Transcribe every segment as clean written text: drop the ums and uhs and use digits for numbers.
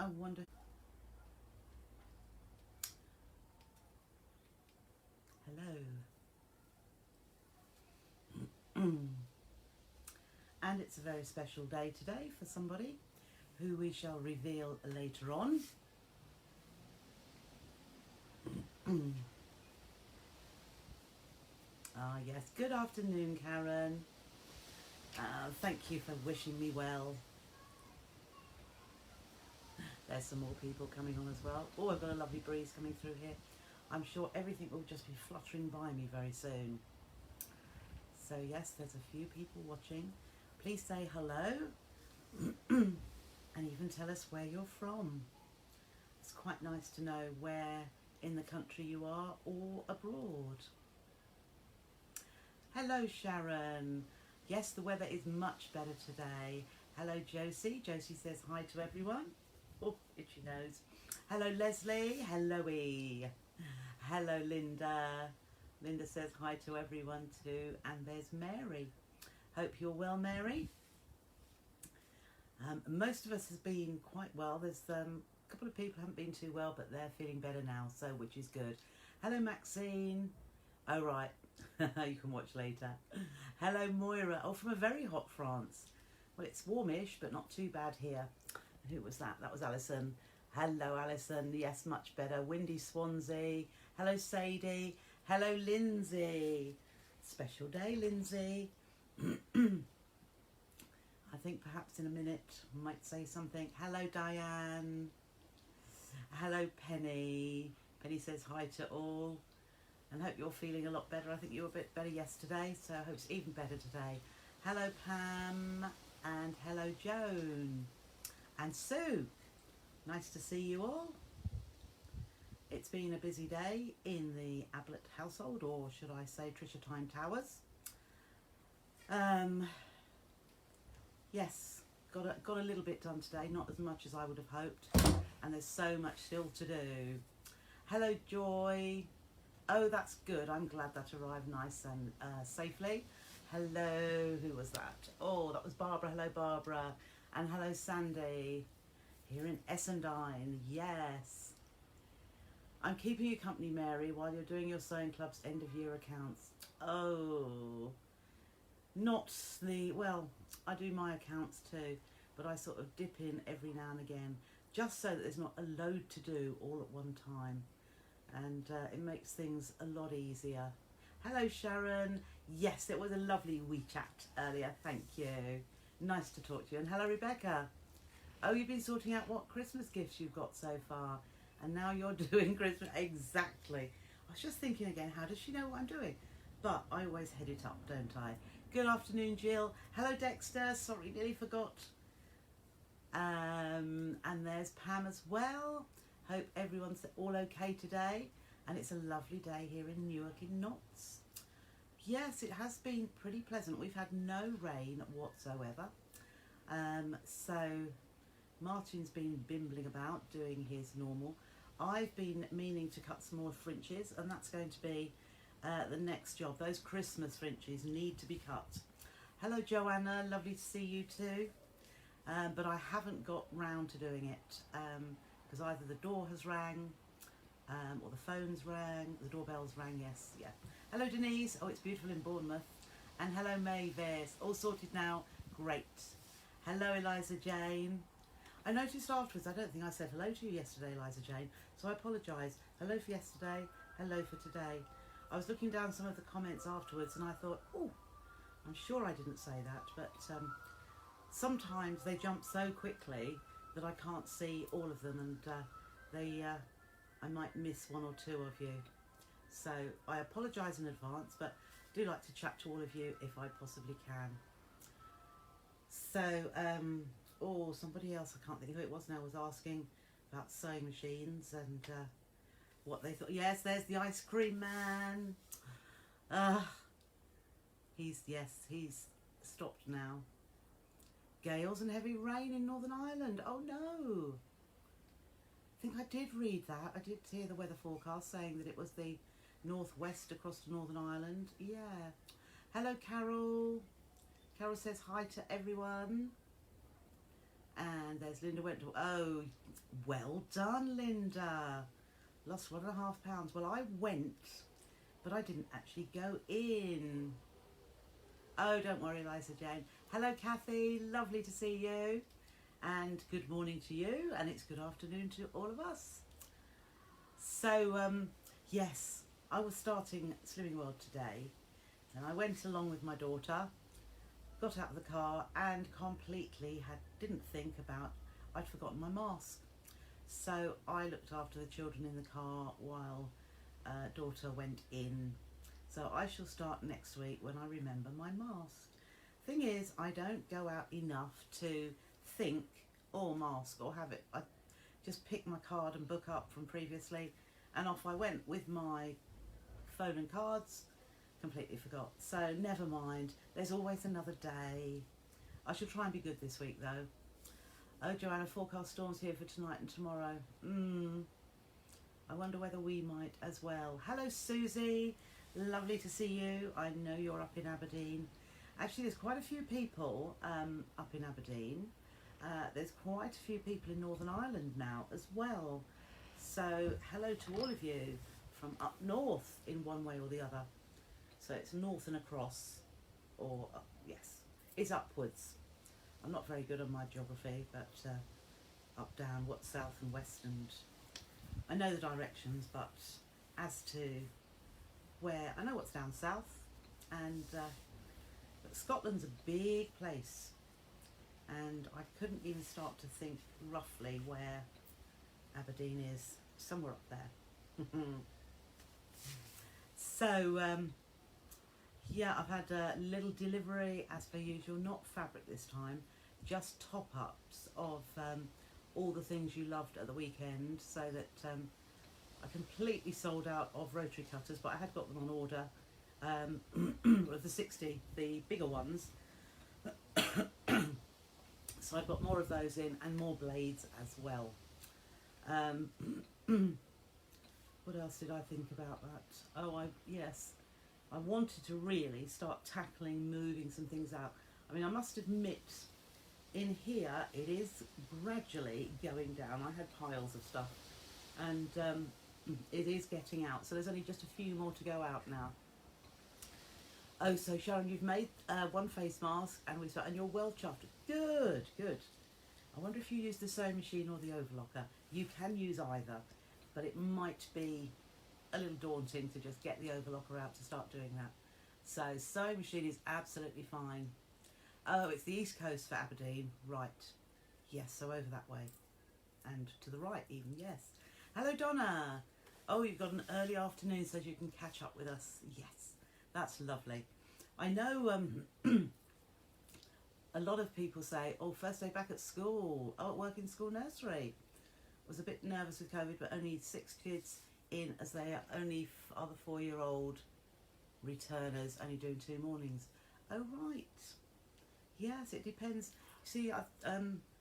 I wonder. Hello. And it's a very special day today for somebody who we shall reveal later on. Yes, good afternoon, Karen. Thank you for wishing me well. There's some more people coming on as well. Oh, I've got a lovely breeze coming through here. I'm sure everything will just be fluttering by me very soon. So yes, there's a few people watching. Please say hello and even tell us where you're from. It's quite nice to know where in the country you are or abroad. Hello, Sharon. Yes, the weather is much better today. Hello, Josie. Josie says hi to everyone. Oh, itchy nose. Hello, Leslie. Hello-y. Hello, Linda. Linda says hi to everyone too. And there's Mary. Hope you're well, Mary. Most of us has been quite well. There's a couple of people haven't been too well, but they're feeling better now, so which is good. Hello, Maxine. Oh, right. You can watch later. Hello, Moira. Oh, from a very hot France. Well, it's warmish, but not too bad here. Who was that? That was Alison. Hello, Alison. Yes, much better. Windy Swansea. Hello, Sadie. Hello, Lindsay. Special day, Lindsay. I think perhaps in a minute I might say something. Hello, Diane. Hello, Penny. Penny says hi to all. And hope you're feeling a lot better. I think you were a bit better yesterday, so I hope it's even better today. Hello, Pam. And hello, Joan. And Sue. Nice to see you all. It's been a busy day in the Ablett household, or should I say Trisha Time Towers. Yes, got a little bit done today, not as much as I would have hoped. And there's so much still to do. Hello, Joy. Oh, that's good. I'm glad that arrived nice and safely. Hello, who was that? Oh, that was Barbara. Hello, Barbara. And hello, Sandy. Here in Essendine, yes. I'm keeping you company, Mary, while you're doing your sewing club's end of year accounts. Oh, not the, well, I do my accounts too, but I sort of dip in every now and again, just so that there's not a load to do all at one time. And it makes things a lot easier. Hello, Sharon. Yes, it was a lovely wee chat earlier. Thank you. Nice to talk to you. And hello, Rebecca. Oh, you've been sorting out what Christmas gifts you've got so far. And now you're doing Christmas. Exactly. I was just thinking again, how does she know what I'm doing? But I always head it up, don't I? Good afternoon, Jill. Hello, Dexter. Sorry, nearly forgot. And there's Pam as well. Hope everyone's all okay today. And it's a lovely day here in Newark in Notts. Yes, it has been pretty pleasant. We've had no rain whatsoever. So Martin's been bimbling about doing his normal. I've been meaning to cut some more fringes, and that's going to be the next job. Those Christmas fringes need to be cut. Hello, Joanna. Lovely to see you too. But I haven't got round to doing it. Because either the door has rang, or the phone's rang, the doorbell's rang, yes, yeah. Hello, Denise. Oh, it's beautiful in Bournemouth. And hello, Mavis. All sorted now. Great. Hello, Eliza Jane. I noticed afterwards, I don't think I said hello to you yesterday, Eliza Jane, so I apologise. Hello for yesterday, hello for today. I was looking down some of the comments afterwards and I thought, oh, I'm sure I didn't say that, but sometimes they jump so quickly that I can't see all of them, and I might miss one or two of you. So I apologise in advance, but I do like to chat to all of you if I possibly can. So, oh, somebody else, I can't think who it was now, was asking about sewing machines and what they thought. Yes, there's the ice cream man. He's stopped now. Gales and heavy rain in Northern Ireland. Oh no. I think I did read that. I did hear the weather forecast saying that it was the northwest across to Northern Ireland. Yeah. Hello, Carol. Carol says hi to everyone. And there's Linda went to, oh, well done, Linda. Lost 1.5 pounds. Well, I went, but I didn't actually go in. Oh, don't worry, Eliza Jane. Hello, Kathy. Lovely to see you. And good morning to you. And it's good afternoon to all of us. So, yes, I was starting Slimming World today. And I went along with my daughter, got out of the car and completely didn't think about, I'd forgotten my mask. So I looked after the children in the car while daughter went in. So I shall start next week when I remember my mask. Thing is, I don't go out enough to think, or mask, or have it. I just pick my card and book up from previously, and off I went with my phone and cards. Completely forgot. So never mind. There's always another day. I shall try and be good this week though. Oh, Joanna, forecast storms here for tonight and tomorrow. I wonder whether we might as well. Hello, Susie. Lovely to see you. I know you're up in Aberdeen. Actually, there's quite a few people up in Aberdeen. There's quite a few people in Northern Ireland now as well. So hello to all of you from up north in one way or the other. So it's north and across, or yes, it's upwards. I'm not very good on my geography, but up, down, what's south and west, and I know the directions, but as to where, I know what's down south, and but Scotland's a big place, and I couldn't even start to think roughly where Aberdeen is, somewhere up there. So, yeah, I've had a little delivery as per usual, not fabric this time, just top-ups of all the things you loved at the weekend, so that I completely sold out of rotary cutters, but I had got them on order, of the 60, the bigger ones. So I've got more of those in, and more blades as well. What else did I think about that? Oh, yes. I wanted to really start tackling moving some things out. I mean, I must admit, in here, it is gradually going down. I had piles of stuff, and it is getting out. So there's only just a few more to go out now. Oh, so Sharon, you've made one face mask, and you're well chuffed. Good, good. I wonder if you use the sewing machine or the overlocker. You can use either, but it might be a little daunting to just get the overlocker out to start doing that. So sewing machine is absolutely fine. Oh, it's the East Coast for Aberdeen, right? Yes, so over that way, and to the right even. Yes. Hello, Donna. Oh, you've got an early afternoon so you can catch up with us. Yes, that's lovely. I know a lot of people say, oh, first day back at school. Oh, at work in school nursery. Was a bit nervous with COVID, but only 6 kids in, as they are only are the 4-year-old returners, only doing 2 mornings. Oh, right. Yes, it depends. See,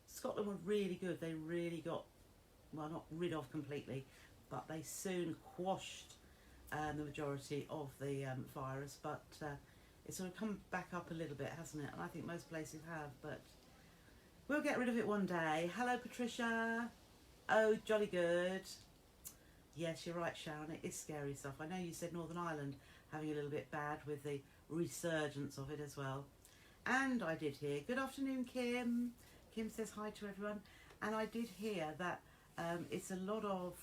Scotland were really good. They really got, well, not rid of completely, but they soon quashed the majority of the virus. But it's sort of come back up a little bit, hasn't it? And I think most places have, but we'll get rid of it one day. Hello, Patricia. Oh, jolly good. Yes, you're right, Sharon. It is scary stuff. I know you said Northern Ireland having a little bit bad with the resurgence of it as well. And I did hear, good afternoon, Kim. Kim says hi to everyone. And I did hear that it's a lot of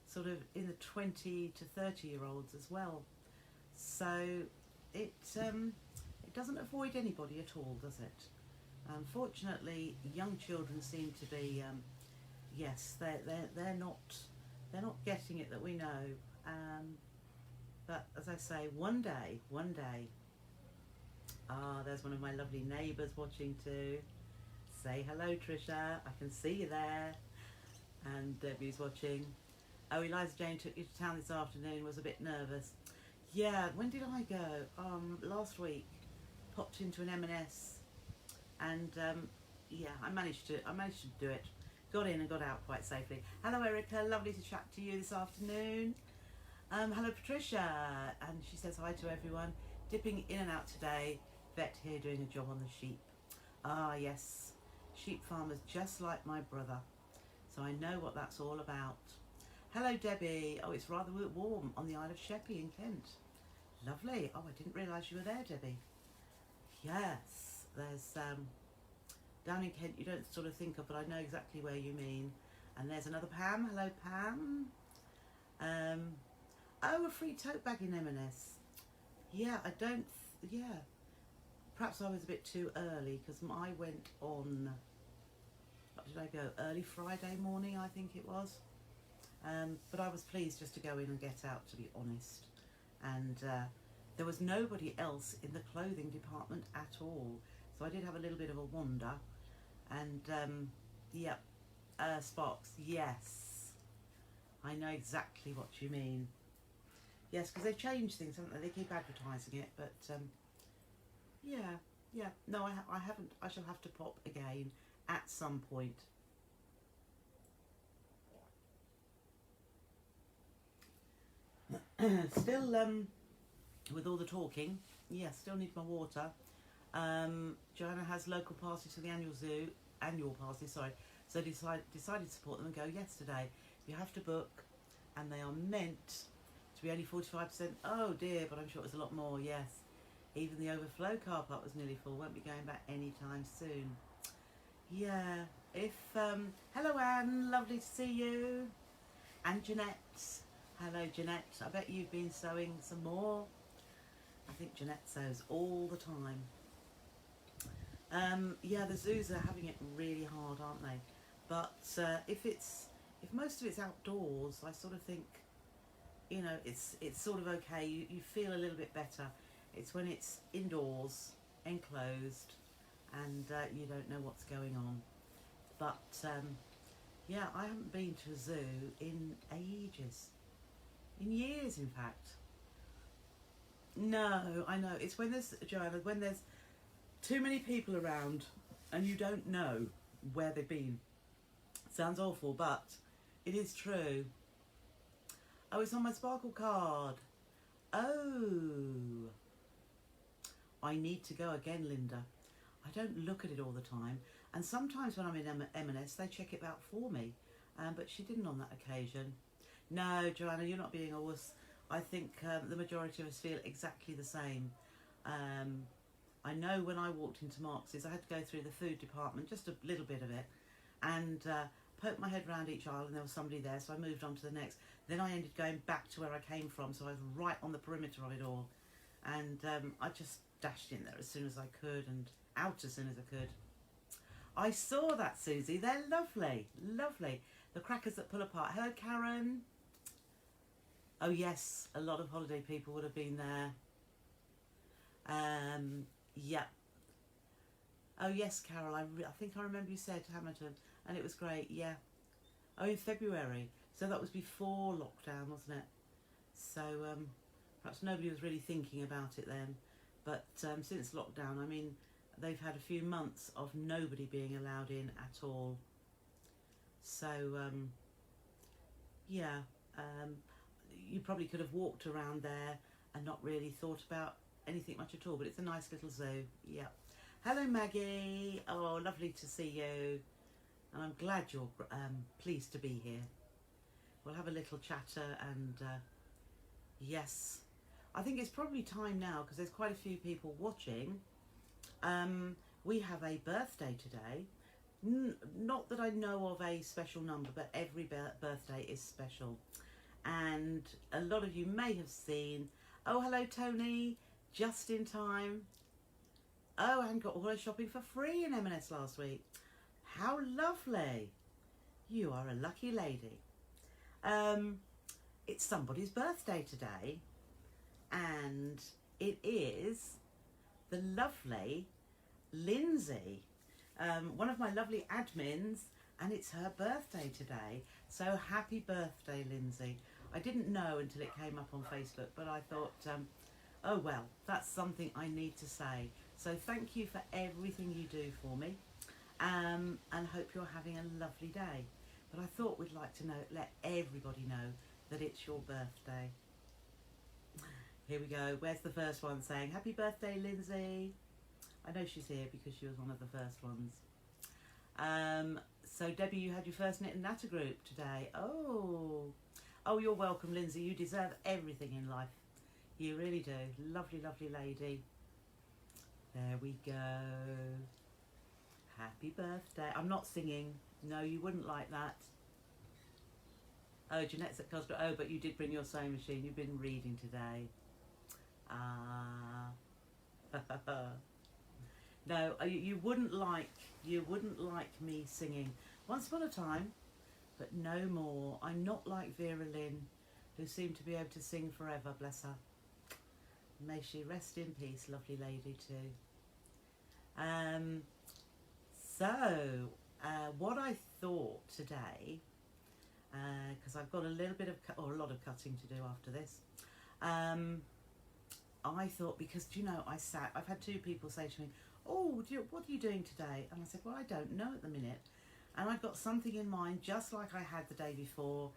sort of in the 20 to 30-year-olds as well. So it doesn't avoid anybody at all, does it? Unfortunately, young children seem to be, yes, they're not getting it, that we know. But as I say, one day. Ah, there's one of my lovely neighbours watching too. Say hello, Trisha. I can see you there. And Debbie's watching. Oh, Eliza Jane took you to town this afternoon. Was a bit nervous. Yeah. When did I go? Last week. Popped into an M&S, and yeah, I managed to do it. Got in and got out quite safely. Hello, Erica. Lovely to chat to you this afternoon. Hello, Patricia. And she says hi to everyone. Dipping in and out today. Vet here doing a job on the sheep. Ah, yes. Sheep farmers just like my brother. So I know what that's all about. Hello, Debbie. Oh, it's rather warm on the Isle of Sheppey in Kent. Lovely. Oh, I didn't realise you were there, Debbie. Yes, there's down in Kent you don't sort of think of, but I know exactly where you mean. And there's another Pam. Hello, Pam. Oh, a free tote bag in M&S. Yeah, I don't. Yeah, perhaps I was a bit too early because I went on. What did I go? Early Friday morning, I think it was. But I was pleased just to go in and get out, to be honest. And there was nobody else in the clothing department at all. So I did have a little bit of a wander. And yeah, Sparks, yes. I know exactly what you mean. Yes, because they've changed things, haven't they? They keep advertising it, but yeah. No, I haven't. I shall have to pop again at some point. Still, with all the talking, yeah, still need my water. Joanna has local passes for the annual passes, sorry. So decided to support them and go yesterday. You have to book, and they are meant to be only 45%. Oh dear, but I'm sure it was a lot more, yes. Even the overflow car park was nearly full. Won't be going back anytime soon. Yeah, if, hello Anne, lovely to see you. And Jeanette. Hello Jeanette, I bet you've been sewing some more. I think Jeanette sews all the time. Yeah, the zoos are having it really hard, aren't they? But if most of it's outdoors, I sort of think, you know, it's sort of okay. You feel a little bit better. It's when it's indoors, enclosed, and you don't know what's going on. But yeah, I haven't been to a zoo in ages. In years, in fact. No, I know. It's when there's, Joanna, when there's too many people around and you don't know where they've been. Sounds awful, but it is true. Oh, it's on my Sparkle card. Oh. I need to go again, Linda. I don't look at it all the time. And sometimes when I'm in M&S, they check it out for me. But she didn't on that occasion. No, Joanna, you're not being a wuss. I think the majority of us feel exactly the same. I know when I walked into Marx's, I had to go through the food department, just a little bit of it, and poke my head round each aisle, and there was somebody there, so I moved on to the next. Then I ended going back to where I came from, so I was right on the perimeter of it all. And I just dashed in there as soon as I could and out as soon as I could. I saw that, Susie. They're lovely, lovely. The crackers that pull apart. Hello, Karen. Oh yes, a lot of holiday people would have been there. Yeah. Oh yes, Carol, I think I remember you said Hamilton, and it was great, yeah. Oh, in February, so that was before lockdown, wasn't it? So perhaps nobody was really thinking about it then, but since lockdown, I mean, they've had a few months of nobody being allowed in at all. So yeah, you probably could have walked around there and not really thought about anything much at all, but it's a nice little zoo. Yeah. Hello, Maggie. Oh, lovely to see you, and I'm glad you're pleased to be here. We'll have a little chatter, and yes, I think it's probably time now because there's quite a few people watching. We have a birthday today. Not that I know of a special number, but every birthday is special. And a lot of you may have seen, oh, hello, Tony, just in time. Oh, and got all her shopping for free in M&S last week. How lovely. You are a lucky lady. It's somebody's birthday today, and it is the lovely Lindsay, one of my lovely admins, and it's her birthday today. So happy birthday, Lindsay. I didn't know until it came up on Facebook, but I thought, oh well, that's something I need to say. So thank you for everything you do for me, and hope you're having a lovely day. But I thought we'd like to let everybody know that it's your birthday. Here we go. Where's the first one saying, happy birthday, Lindsay? I know she's here because she was one of the first ones. So Debbie, you had your first knit and natter group today. Oh, you're welcome, Lindsay. You deserve everything in life. You really do. Lovely, lovely lady. There we go. Happy birthday. I'm not singing. No, you wouldn't like that. Oh, Jeanette's at Cosgrove. Oh, but you did bring your sewing machine. You've been reading today. Ah. No, you wouldn't like me singing. Once upon a time, but no more. I'm not like Vera Lynn, who seemed to be able to sing forever, bless her. May she rest in peace, lovely lady too. So, what I thought today, because I've got a little bit of, or a lot of cutting to do after this, I thought, because, you know, I've had two people say to me, oh, what are you doing today? And I said, well, I don't know at the minute. And I've got something in mind, just like I had the day before,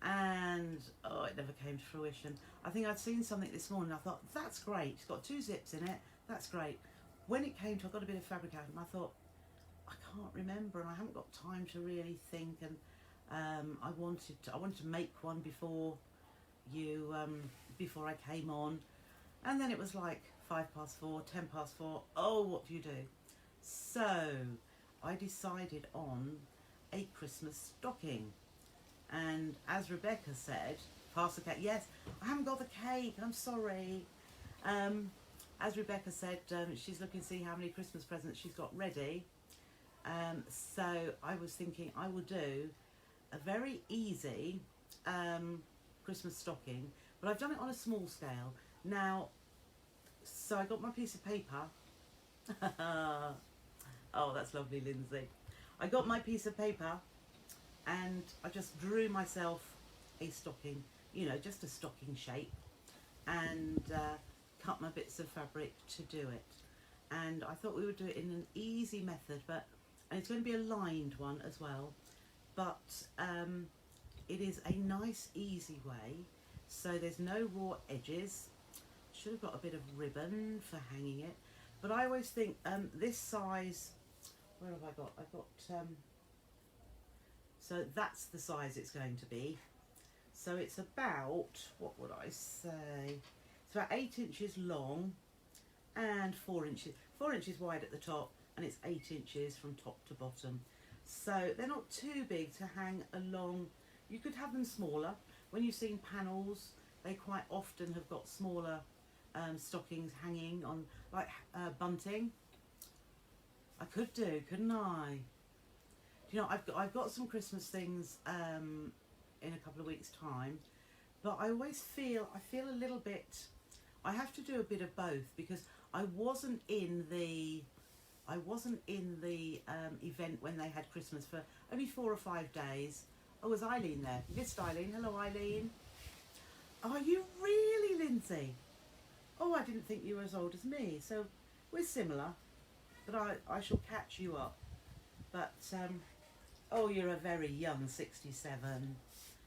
and it never came to fruition. I think I'd seen something this morning. I thought, that's great. It's got 2 zips in it. That's great. When it came to, I got a bit of fabric out, and I thought, I can't remember, and I haven't got time to really think. And I wanted to make one before I came on, and then it was like 4:05, 4:10. Oh, what do you do? So I decided on a Christmas stocking. And as Rebecca said, pass the cake. Yes, I haven't got the cake. I'm sorry. As Rebecca said, she's looking to see how many Christmas presents she's got ready. So I was thinking I will do a very easy Christmas stocking, but I've done it on a small scale. Now, so I got my piece of paper. Oh, that's lovely, Lindsay. I got my piece of paper and I just drew myself a stocking, you know, just a stocking shape, and cut my bits of fabric to do it. And I thought we would do it in an easy method, and it's going to be a lined one as well, but it is a nice easy way, so there's no raw edges. Should have got a bit of ribbon for hanging it, but I always think this size, where have I got? I've got, so that's the size it's going to be. So it's about, what would I say? It's about 8 inches long and 4 inches wide at the top, and it's 8 inches from top to bottom. So they're not too big to hang along. You could have them smaller. When you've seen panels, they quite often have got smaller stockings hanging on, like bunting. I could do, couldn't I? You know, I've got some Christmas things in a couple of weeks' time, but I always feel a little bit. I have to do a bit of both, because I wasn't in the event when they had Christmas for only 4 or 5 days. Oh, was Eileen there? You missed Eileen. Hello, Eileen. Are you really, Lindsay? Oh, I didn't think you were as old as me. So we're similar, but I shall catch you up. But oh, you're a very young 67.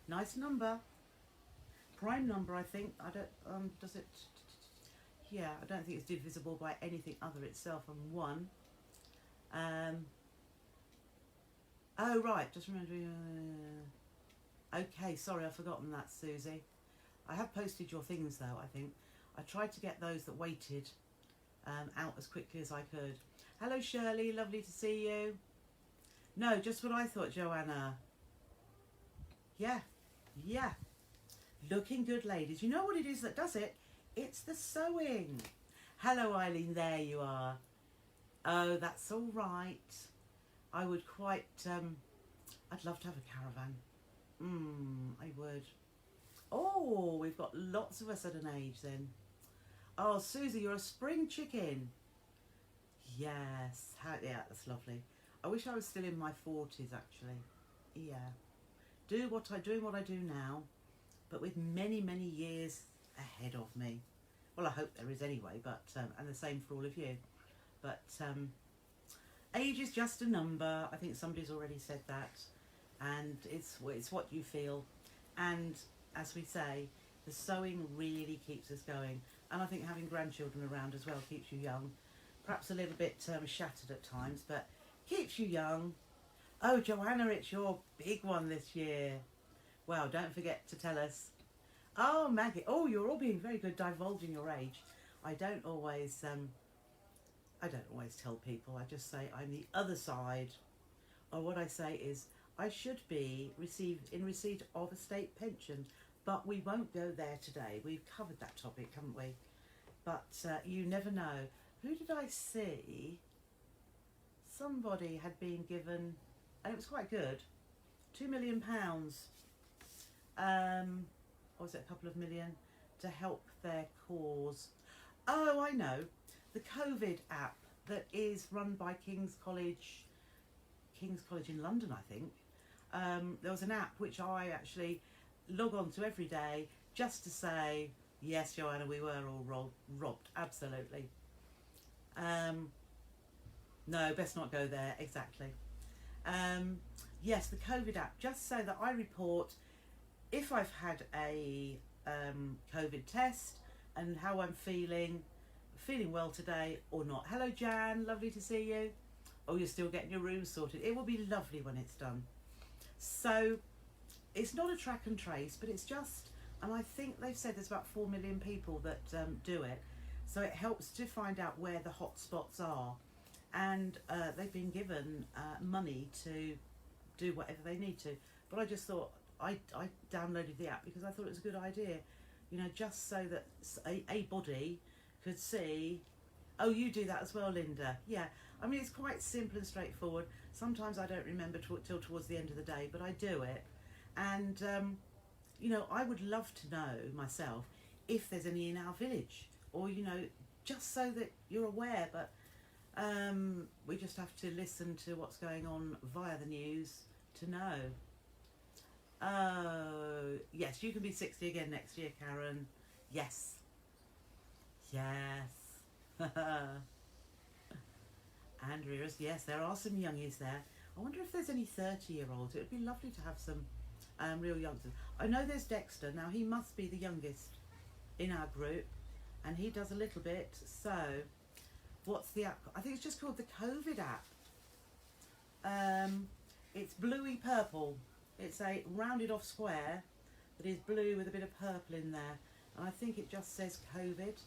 Nice number. Prime number, I think. I don't. Does it? Yeah, I don't think it's divisible by anything other itself than 1. Oh, right, just remember. Okay, sorry, I've forgotten that, Susie. I have posted your things, though, I think. I tried to get those that waited out as quickly as I could. Hello, Shirley, lovely to see you. No, just what I thought, Joanna. Yeah. Looking good, ladies. You know what it is that does it? It's the sewing. Hello, Eileen, there you are. Oh, that's all right. I would quite, I'd love to have a caravan. I would. Oh, we've got lots of us at an age then. Oh, Susie, you're a spring chicken. Yes, yeah, that's lovely. I wish I was still in my 40s, actually. Yeah. Doing what I do now, but with many, many years ahead of me. Well, I hope there is anyway, but and the same for all of you. But age is just a number. I think somebody's already said that, and it's what you feel. And as we say, the sewing really keeps us going, and I think having grandchildren around as well keeps you young. Perhaps a little bit shattered at times, but keeps you young. Oh, Joanna, it's your big one this year. Well, don't forget to tell us. Oh, Maggie. Oh, you're all being very good divulging your age. I don't always tell people. I just say I'm the other side. Or what I say is I should be in receipt of a state pension, but we won't go there today. We've covered that topic, haven't we? But you never know. Who did I see? Somebody had been given, and it was quite good, £2 million, or was it a couple of million, to help their cause. Oh, I know, the COVID app that is run by King's College in London, I think. There was an app which I actually log on to every day just to say, yes, Joanna, we were all robbed, absolutely. No, best not go there, exactly. Yes, the COVID app, just so that I report if I've had a COVID test and how I'm feeling well today or not. Hello, Jan, lovely to see you. Oh, you're still getting your room sorted. It will be lovely when it's done. So it's not a track and trace, but it's just, and I think they've said there's about 4 million people that do it. So it helps to find out where the hot spots are. And they've been given money to do whatever they need to. But I just thought, I downloaded the app because I thought it was a good idea. You know, just so that a body could see. Oh, you do that as well, Linda. Yeah, I mean, it's quite simple and straightforward. Sometimes I don't remember till towards the end of the day, but I do it. And, you know, I would love to know myself if there's any in our village, or, you know, just so that you're aware. But we just have to listen to what's going on via the news to know. Oh, yes, you can be 60 again next year, Karen. Yes. Yes. Andrea's, yes, there are some youngies there. I wonder if there's any 30-year-olds. It would be lovely to have some real youngsters. I know there's Dexter. Now, he must be the youngest in our group, and he does a little bit. So, what's the app? I think it's just called the COVID app. It's bluey purple. It's a rounded off square that is blue with a bit of purple in there. And I think it just says COVID.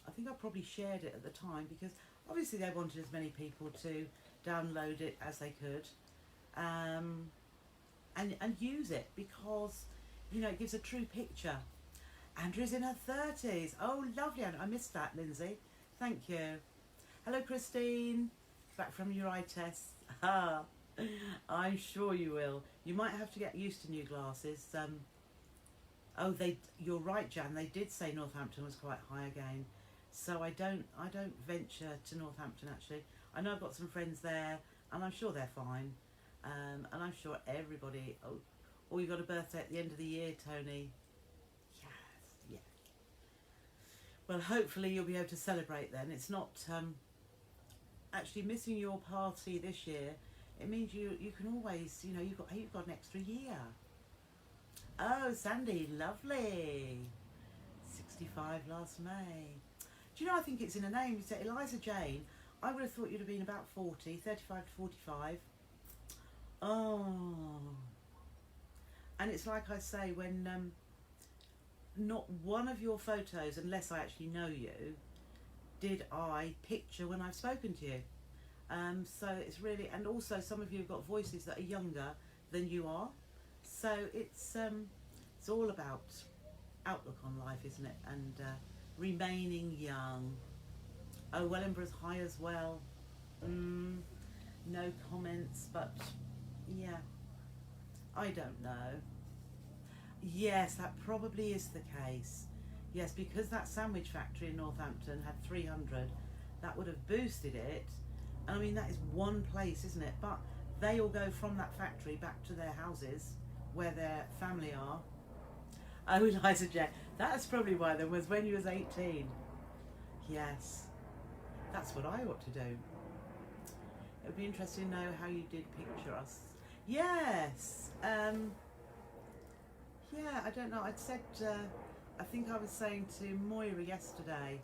I think I probably shared it at the time because obviously they wanted as many people to download it as they could and use it because, you know, it gives a true picture. Andrew's in her 30s. Oh, lovely. I missed that, Lindsay. Thank you. Hello, Christine. Back from your eye test. I'm sure you will. You might have to get used to new glasses. Oh, you're right, Jan. They did say Northampton was quite high again. So I don't venture to Northampton, actually. I know I've got some friends there, and I'm sure they're fine. And I'm sure everybody... Oh, you got a birthday at the end of the year, Tony. Yes, yeah. Well, hopefully you'll be able to celebrate then. It's not... actually, missing your party this year, it means you can always, you know, you've got an extra year. Oh, Sandy, lovely. 65 last May. Do you know, I think it's in a name. You said Eliza Jane. I would have thought you'd have been about 40, 35 to 45. Oh. And it's like I say, when not one of your photos, unless I actually know you, did I picture when I've spoken to you. So it's really, and also some of you have got voices that are younger than you are. So it's all about outlook on life, isn't it? And remaining young. Oh, Wellingboro's high as well. No comments, but yeah, I don't know. Yes, that probably is the case. Yes, because that sandwich factory in Northampton had 300, that would have boosted it. And I mean, that is one place, isn't it? But they all go from that factory back to their houses where their family are. Oh, Eliza J. That's probably why there was when you was 18. Yes. That's what I ought to do. It would be interesting to know how you did picture us. Yes. Yeah, I don't know. I'd said, I think I was saying to Moira yesterday,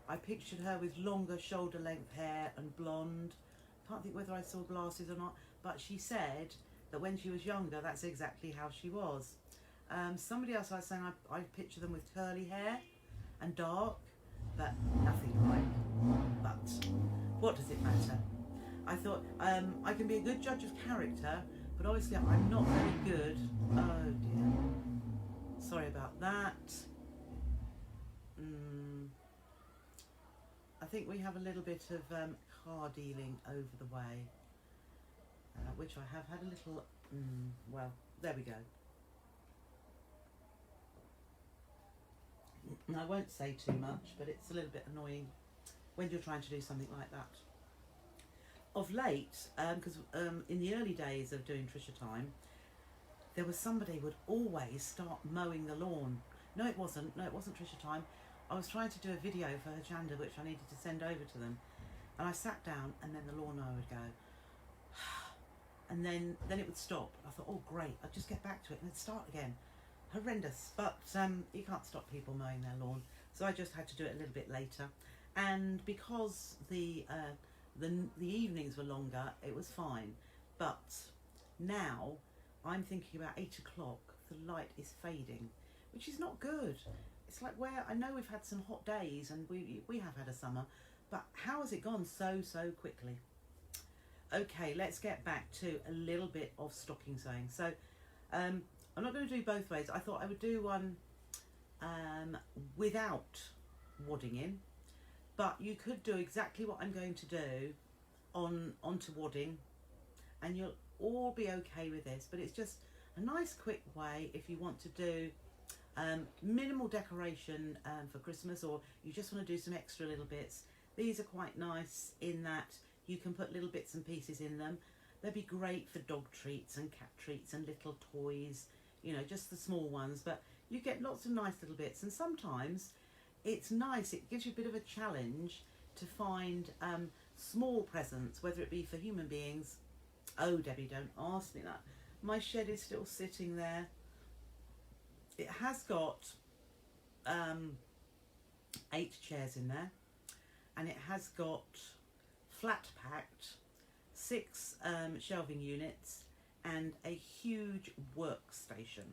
I pictured her with longer shoulder length hair and blonde. Can't think whether I saw glasses or not, but she said that when she was younger, that's exactly how she was. Somebody else I was saying I picture them with curly hair and dark, but nothing like. But what does it matter? I thought I can be a good judge of character, but obviously I'm not very good. Oh dear. Sorry about that. I think we have a little bit of car dealing over the way, which I have had a little, well, there we go. I won't say too much, but it's a little bit annoying when you're trying to do something like that. Of late, because in the early days of doing Trisha Time, there was somebody who would always start mowing the lawn. No, it wasn't Trisha Time. I was trying to do a video for her channel, which I needed to send over to them. And I sat down, and then the lawnmower would go. And then it would stop. I thought, oh great, I'd just get back to it and it'd start again. Horrendous. But you can't stop people mowing their lawn. So I just had to do it a little bit later. And because the evenings were longer, it was fine. But now I'm thinking about 8 o'clock, the light is fading, which is not good. It's like, where I know we've had some hot days and we have had a summer, but how has it gone so quickly? Okay, let's get back to a little bit of stocking sewing. So I'm not going to do both ways. I thought I would do one without wadding in, but you could do exactly what I'm going to do onto wadding, and you'll all be okay with this. But it's just a nice quick way if you want to do minimal decoration for Christmas, or you just want to do some extra little bits. These are quite nice in that you can put little bits and pieces in them. They'd be great for dog treats and cat treats and little toys, you know, just the small ones, but you get lots of nice little bits. And sometimes it's nice, it gives you a bit of a challenge to find small presents, whether it be for human beings. Oh Debbie, don't ask me that. My shed is still sitting there. It has got 8 chairs in there, and it has got flat packed 6 shelving units and a huge workstation.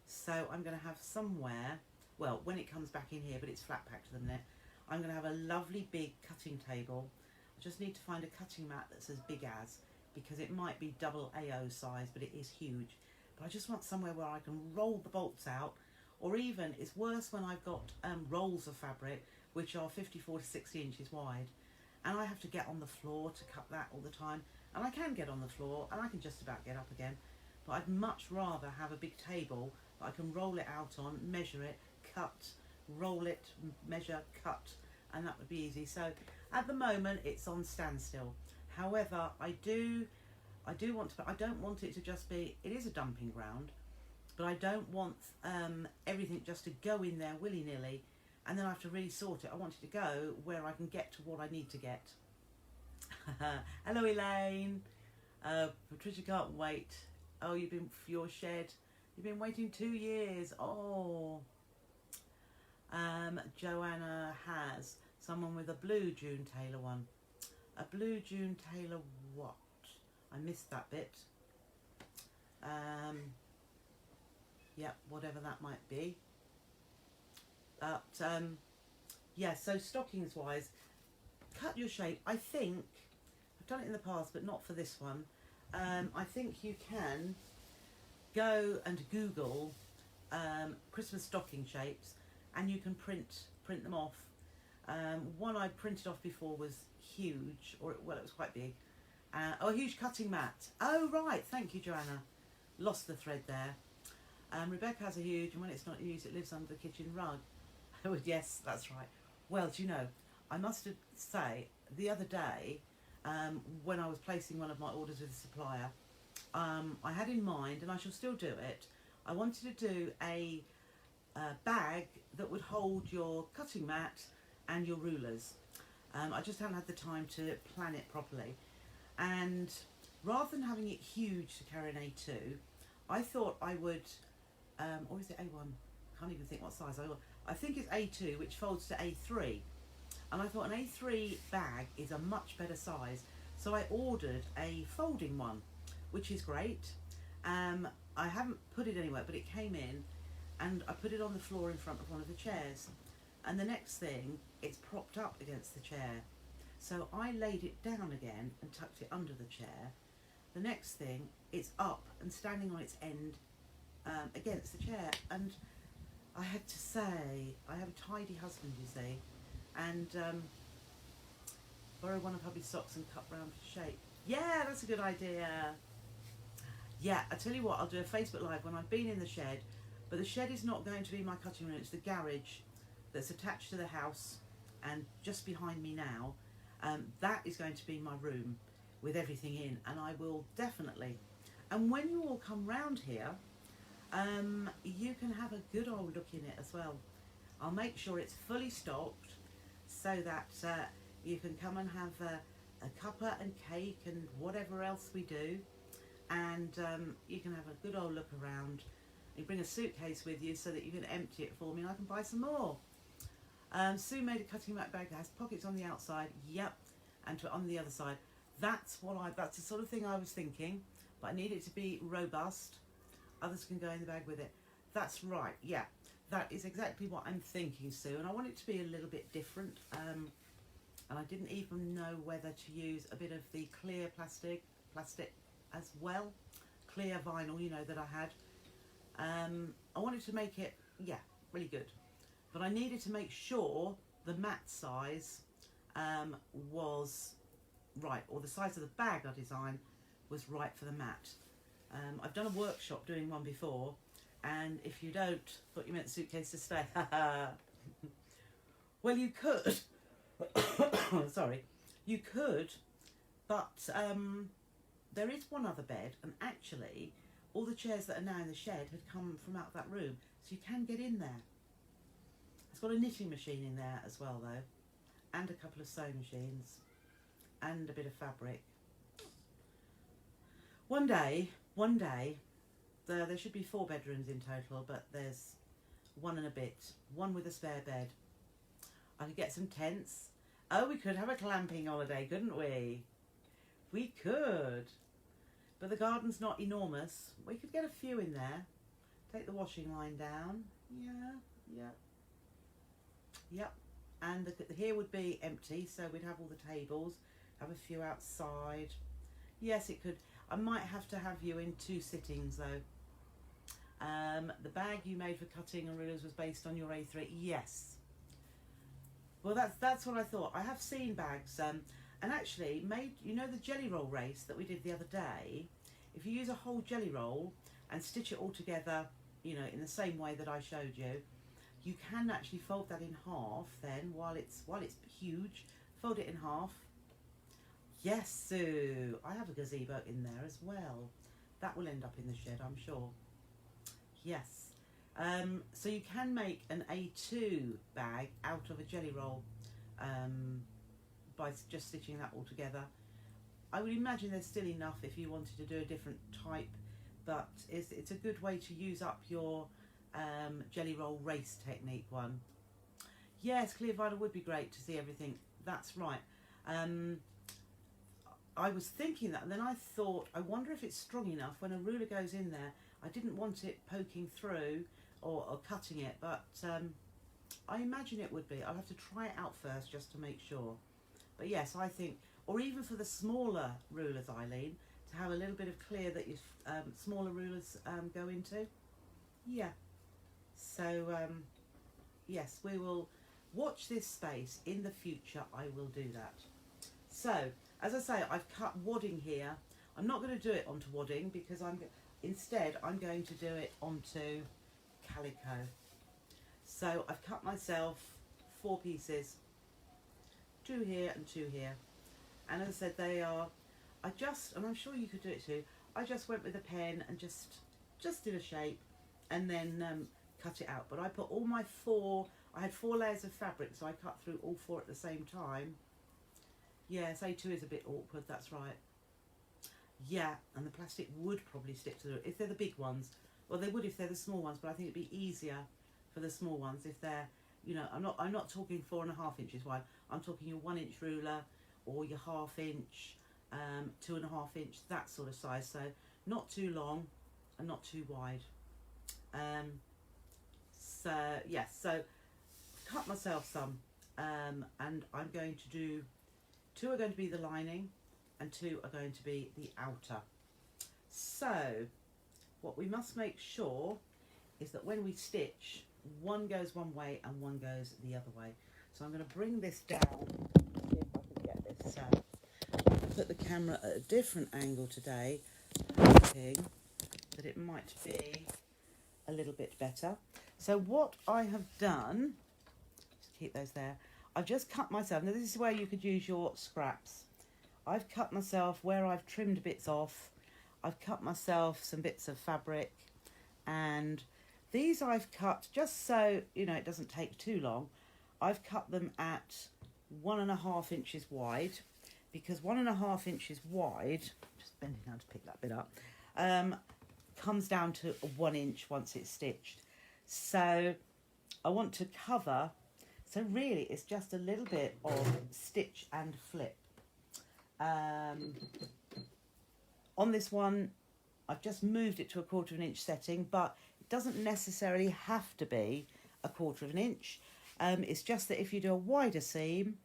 So I'm going to have somewhere, well, when it comes back in here, but it's flat packed at the minute, I'm going to have a lovely big cutting table. I just need to find a cutting mat that's as big as, because it might be double AO size, but it is huge. But I just want somewhere where I can roll the bolts out, or even, it's worse when I've got rolls of fabric which are 54 to 60 inches wide, and I have to get on the floor to cut that all the time. And I can get on the floor and I can just about get up again, but I'd much rather have a big table that I can roll it out on, measure it, cut, roll it, measure, cut, and that would be easy. So at the moment it's on standstill. However, I do want to, I don't want it to just be, it is a dumping ground, but I don't want everything just to go in there willy-nilly and then I have to really sort it. I want it to go where I can get to what I need to get. Hello Elaine. Patricia can't wait. Oh, you've been for your shed. You've been waiting 2 years. Oh. Joanna has someone with a blue June Taylor one. A blue June Taylor what? I missed that bit. Yeah, whatever that might be. But yeah, so stockings wise, cut your shape. I think I've done it in the past, but not for this one. I think you can go and Google Christmas stocking shapes, and you can print them off. One I printed off before was huge, or well, it was quite big. Oh, a huge cutting mat. Oh right, thank you, Joanna. Lost the thread there. Rebecca has a huge, and when it's not used, it lives under the kitchen rug. Oh yes, that's right. Well, do you know, I must say, the other day, when I was placing one of my orders with a supplier, I had in mind, and I shall still do it, I wanted to do a bag that would hold your cutting mat and your rulers. I just haven't had the time to plan it properly. And rather than having it huge to carry an A2, I thought I would, or is it A1? I can't even think what size I want. I think it's A2, which folds to A3. And I thought an A3 bag is a much better size. So I ordered a folding one, which is great. I haven't put it anywhere, but it came in and I put it on the floor in front of one of the chairs. And the next thing, it's propped up against the chair. So I laid it down again and tucked it under the chair. The next thing, it's up and standing on its end against the chair. And I had to say, I have a tidy husband, you see, and borrow one of hubby's socks and cut round for shape. Yeah, that's a good idea. Yeah, I tell you what, I'll do a Facebook Live when I've been in the shed, but the shed is not going to be my cutting room, it's the garage that's attached to the house and just behind me now. That is going to be my room with everything in, and I will definitely, and when you all come round here, you can have a good old look in it as well. I'll make sure it's fully stocked so that you can come and have a cuppa and cake and whatever else we do, and you can have a good old look around. You bring a suitcase with you so that you can empty it for me and I can buy some more. Sue made a cutting mat bag that has pockets on the outside, yep, and on the other side. That's the sort of thing I was thinking, but I need it to be robust. Others can go in the bag with it. That's right, yeah. That is exactly what I'm thinking, Sue, and I want it to be a little bit different. And I didn't even know whether to use a bit of the clear plastic as well. Clear vinyl, you know, that I had. I wanted to make it, yeah, really good. But I needed to make sure the mat size was right, or the size of the bag I designed was right for the mat. I've done a workshop doing one before, and if you don't, thought you meant the suitcase to stay. Well, you could. Sorry, you could, but there is one other bed, and actually, all the chairs that are now in the shed had come from out that room, so you can get in there. It's got a knitting machine in there as well, though, and a couple of sewing machines, and a bit of fabric. One day, there should be 4 bedrooms in total, but there's one and a bit, one with a spare bed. I could get some tents. Oh, we could have a clamping holiday, couldn't we? We could. But the garden's not enormous. We could get a few in there. Take the washing line down. Yeah. Yep. And here would be empty, so we'd have all the tables, have a few outside. Yes, it could. I might have to have you in 2 sittings, though. The bag you made for cutting and rulers was based on your A3. Yes. Well, that's what I thought. I have seen bags, and actually made, you know, the jelly roll race that we did the other day. If you use a whole jelly roll and stitch it all together, you know, in the same way that I showed you, you can actually fold that in half. Then, while it's huge, fold it in half. Yes, Sue, I have a gazebo in there as well. That will end up in the shed, I'm sure. Yes. So you can make an A2 bag out of a jelly roll by just stitching that all together. I would imagine there's still enough if you wanted to do a different type, but it's a good way to use up your jelly roll race technique one. Yes, clear vinyl would be great to see everything. That's right. I was thinking that, and then I thought, I wonder if it's strong enough when a ruler goes in there. I didn't want it poking through or cutting it, but I imagine it would be. I'll have to try it out first just to make sure. But yes, I think, or even for the smaller rulers, Eileen, to have a little bit of clear that your smaller rulers go into. Yeah. So, yes, we will watch this space. In the future, I will do that. So, as I say, I've cut wadding here. I'm not going to do it onto wadding because instead I'm going to do it onto calico. So I've cut myself 4 pieces, 2 here and 2 here. And as I said, they are, and I'm sure you could do it too, I just went with a pen and just did a shape and then cut it out. But I put all my 4, I had 4 layers of fabric, so I cut through all 4 at the same time. Yes, A2 is a bit awkward, that's right. Yeah, and the plastic would probably stick to if they're the big ones. Well, they would if they're the small ones, but I think it'd be easier for the small ones if they're, you know, I'm not talking 4.5 inches wide. I'm talking your 1 inch ruler or your 1/2 inch, 2.5 inch, that sort of size. So not too long and not too wide. So yes, so cut myself some, and I'm going to do, 2 are going to be the lining and 2 are going to be the outer. So what we must make sure is that when we stitch, one goes one way and one goes the other way. So I'm going to bring this down, see if I can get this. Put the camera at a different angle today, hoping that it might be a little bit better. So what I have done, just keep those there, I've just cut myself, now this is where you could use your scraps. I've cut myself where I've trimmed bits off, I've cut myself some bits of fabric, and these I've cut just so, you know, it doesn't take too long. I've cut them at 1.5 inches wide, because 1.5 inches wide, just bending down to pick that bit up, comes down to 1 inch once it's stitched. So I want to cover, so really it's just a little bit of stitch and flip. On this one, I've just moved it to a 1/4 inch setting, but it doesn't necessarily have to be a 1/4 inch. It's just that if you do a wider seam,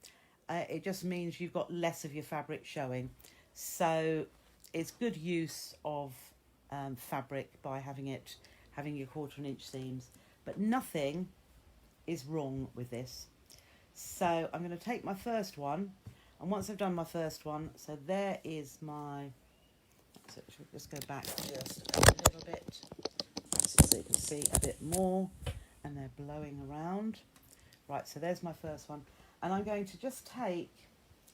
it just means you've got less of your fabric showing. So it's good use of fabric by having your 1/4 inch seams, but nothing is wrong with this. So I'm going to take my first one, and once I've done my first one, so there is my, so should just go back just a little bit so you can see a bit more, and they're blowing around. Right, so there's my first one, and I'm going to just take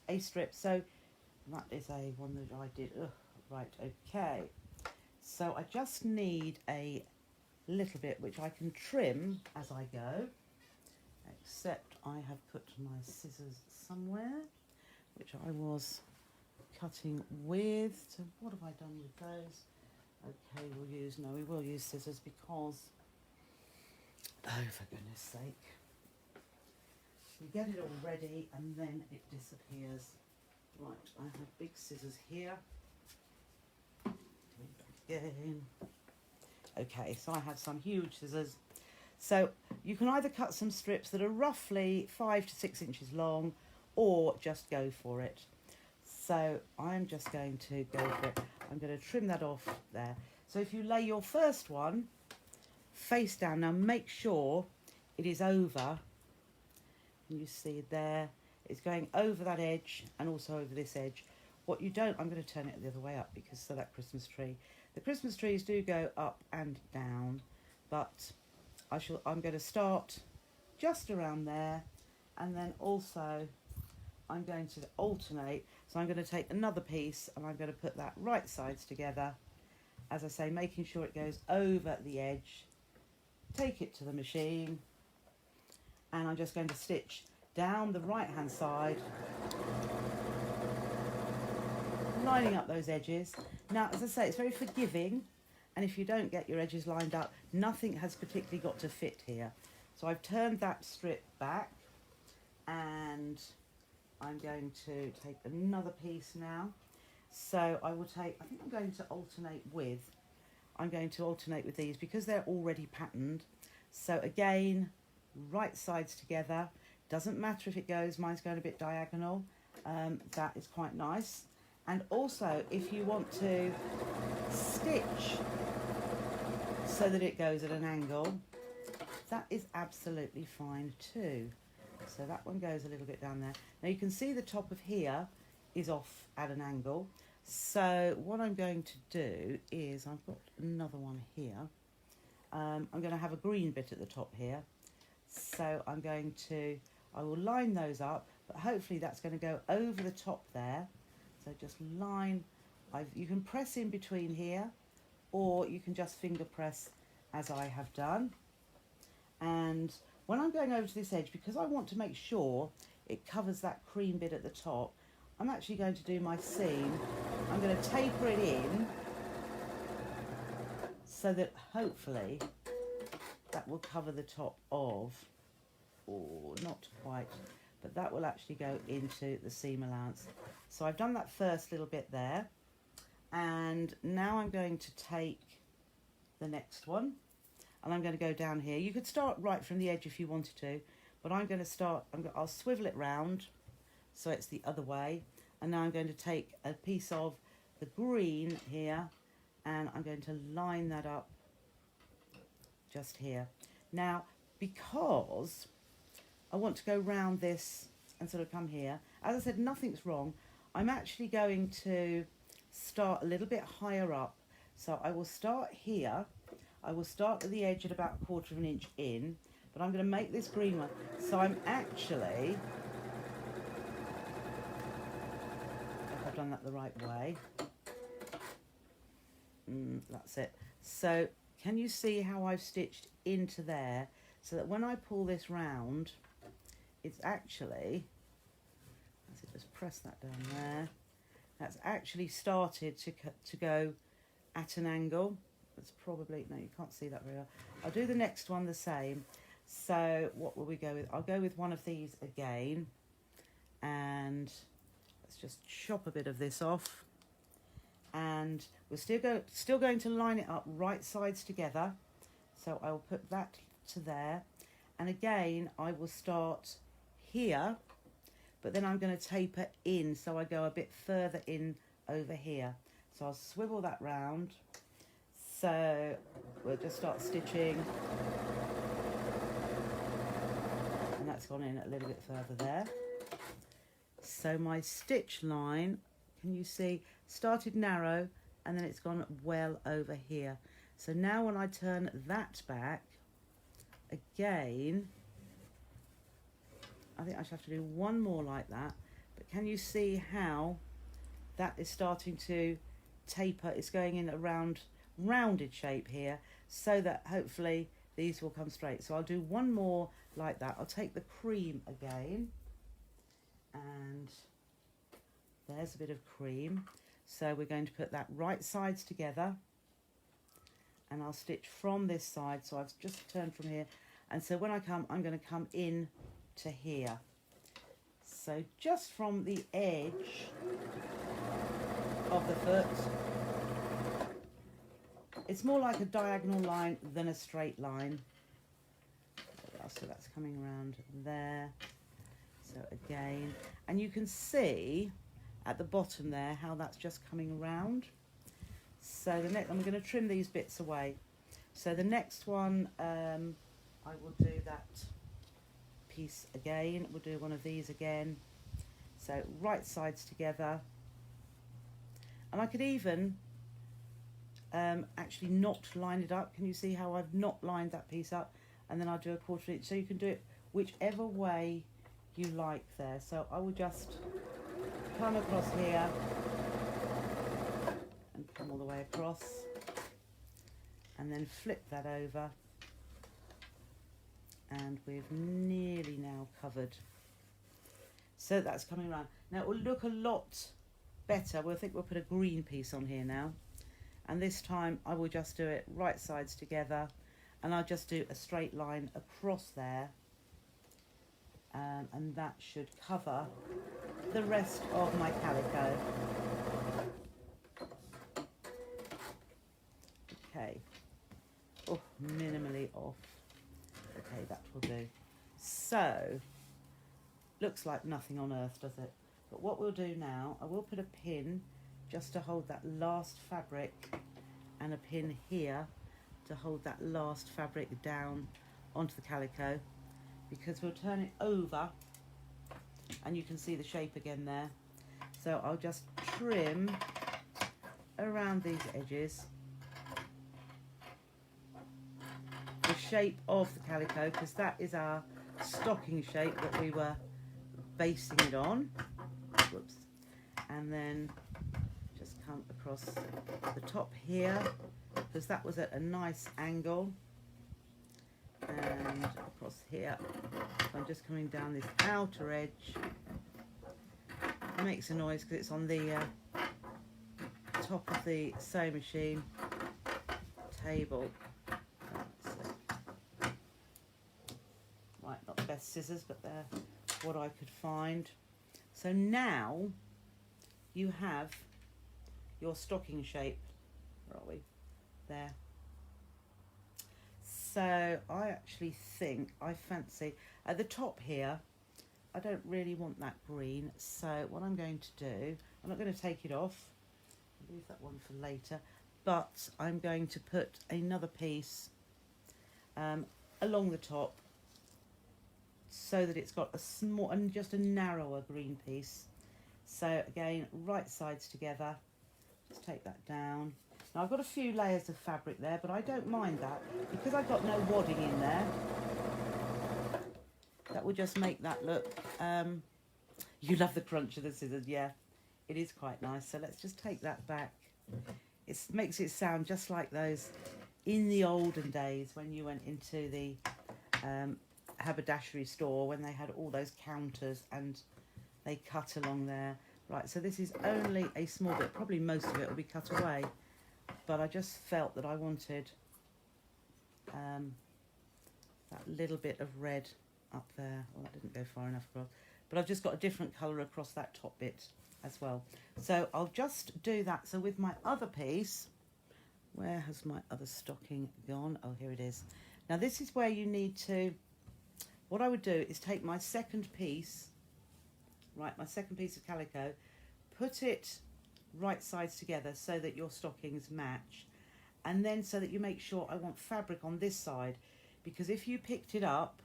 a strip. So that is a one that I did. Right, okay. So I just need a little bit which I can trim as I go, except I have put my scissors somewhere, which I was cutting with. So what have I done with those? Okay, we will use scissors because, oh, for goodness sake, we get it all ready and then it disappears. Right, I have big scissors here. Again. Okay, so I have some huge scissors. So you can either cut some strips that are roughly 5 to 6 inches long, or just go for it. So I'm just going to go for it. I'm going to trim that off there. So if you lay your first one face down, now make sure it is over. And you see there, it's going over that edge and also over this edge. What you don't, I'm going to turn it the other way up because so that Christmas tree. The Christmas trees do go up and down, but I'm going to start just around there, and then also I'm going to alternate. So I'm going to take another piece and I'm going to put that right sides together, as I say, making sure it goes over the edge. Take it to the machine, and I'm just going to stitch down the right hand side, lining up those edges. Now, as I say, it's very forgiving, and if you don't get your edges lined up, nothing has particularly got to fit here. So I've turned that strip back, and I'm going to take another piece now. So I will take, I think I'm going to alternate with these because they're already patterned. So again, right sides together. Doesn't matter if it goes, mine's going a bit diagonal. That is quite nice. And also, if you want to stitch so that it goes at an angle, that is absolutely fine too. So that one goes a little bit down there. Now you can see the top of here is off at an angle. So what I'm going to do is, I've got another one here. I'm going to have a green bit at the top here. So I will line those up, but hopefully that's going to go over the top there. So just line, you can press in between here, or you can just finger press as I have done. And when I'm going over to this edge, because I want to make sure it covers that cream bit at the top, I'm actually going to do my seam. I'm going to taper it in so that hopefully that will cover the top of, or not quite, but that will actually go into the seam allowance. So I've done that first little bit there, and now I'm going to take the next one, and I'm going to go down here. You could start right from the edge if you wanted to, but I'm going to start, I'll swivel it round so it's the other way, and now I'm going to take a piece of the green here, and I'm going to line that up just here. Now, because I want to go round this and sort of come here, as I said, nothing's wrong. I'm actually going to start a little bit higher up. So I will start here. I will start at the edge at about 1/4 of an inch in, but I'm going to make this green one. So I'm actually, if I've done that the right way, that's it. So can you see how I've stitched into there, so that when I pull this round, it's actually, let's just press that down there, that's actually started to go at an angle. It's probably, no, you can't see that very well. I'll do the next one the same. So what will we go with? I'll go with one of these again, and let's just chop a bit of this off, and we're still going to line it up right sides together. So I will put that to there, and again I will start here, but then I'm going to taper in, so I go a bit further in over here. So I'll swivel that round. So we'll just start stitching, and that's gone in a little bit further there. So my stitch line, can you see, started narrow and then it's gone well over here. So now when I turn that back again, I think I should have to do one more like that, but can you see how that is starting to taper? It's going in a rounded shape here, so that hopefully these will come straight. So I'll do one more like that. I'll take the cream again, and there's a bit of cream. So we're going to put that right sides together, and I'll stitch from this side. So I've just turned from here, and so when I come, I'm going to come in to here. So just from the edge of the foot, it's more like a diagonal line than a straight line. So that's coming around there. So again, and you can see at the bottom there how that's just coming around. So the next, I'm going to trim these bits away. So the next one, I will do that piece again. We'll do one of these again. So right sides together, and I could even actually not line it up. Can you see how I've not lined that piece up? And then I'll do a 1/4 inch. So you can do it whichever way you like there. So I will just come across here and come all the way across, and then flip that over, and we've nearly now covered. So that's coming around. Now it will look a lot better. We'll put a green piece on here now. And this time I will just do it right sides together, and I'll just do a straight line across there, and that should cover the rest of my calico. Okay, oh, minimally off. Okay, that will do. So, looks like nothing on earth, does it? But what we'll do now, I will put a pin just to hold that last fabric, and a pin here to hold that last fabric down onto the calico, because we'll turn it over and you can see the shape again there. So I'll just trim around these edges the shape of the calico, because that is our stocking shape that we were basing it on. Whoops. And then just come across the top here, because that was at a nice angle, and across here. So I'm just coming down this outer edge. It makes a noise because it's on the top of the sewing machine table. Right, not the best scissors, but they're what I could find. So now you have your stocking shape. Where are we? There. So I actually think I fancy at the top here, I don't really want that green. So what I'm going to do, I'm not going to take it off. I'll leave that one for later. But I'm going to put another piece along the top so that it's got a small and just a narrower green piece. So again, right sides together. Just take that down. Now I've got a few layers of fabric there, but I don't mind that because I've got no wadding in there. That will just make that look, you love the crunch of the scissors, yeah, it is quite nice. So let's just take that back. It makes it sound just like those in the olden days when you went into the haberdashery store when they had all those counters and they cut along there. Right, so this is only a small bit, probably most of it will be cut away, but I just felt that I wanted that little bit of red up there. Well, that didn't go far enough across, but I've just got a different colour across that top bit as well. So I'll just do that. So with my other piece, where has my other stocking gone? Oh, here it is. Now this is where you need to, what I would do is take my second piece, right, my second piece of calico, put it right sides together so that your stockings match, and then so that you make sure I want fabric on this side, because if you picked it up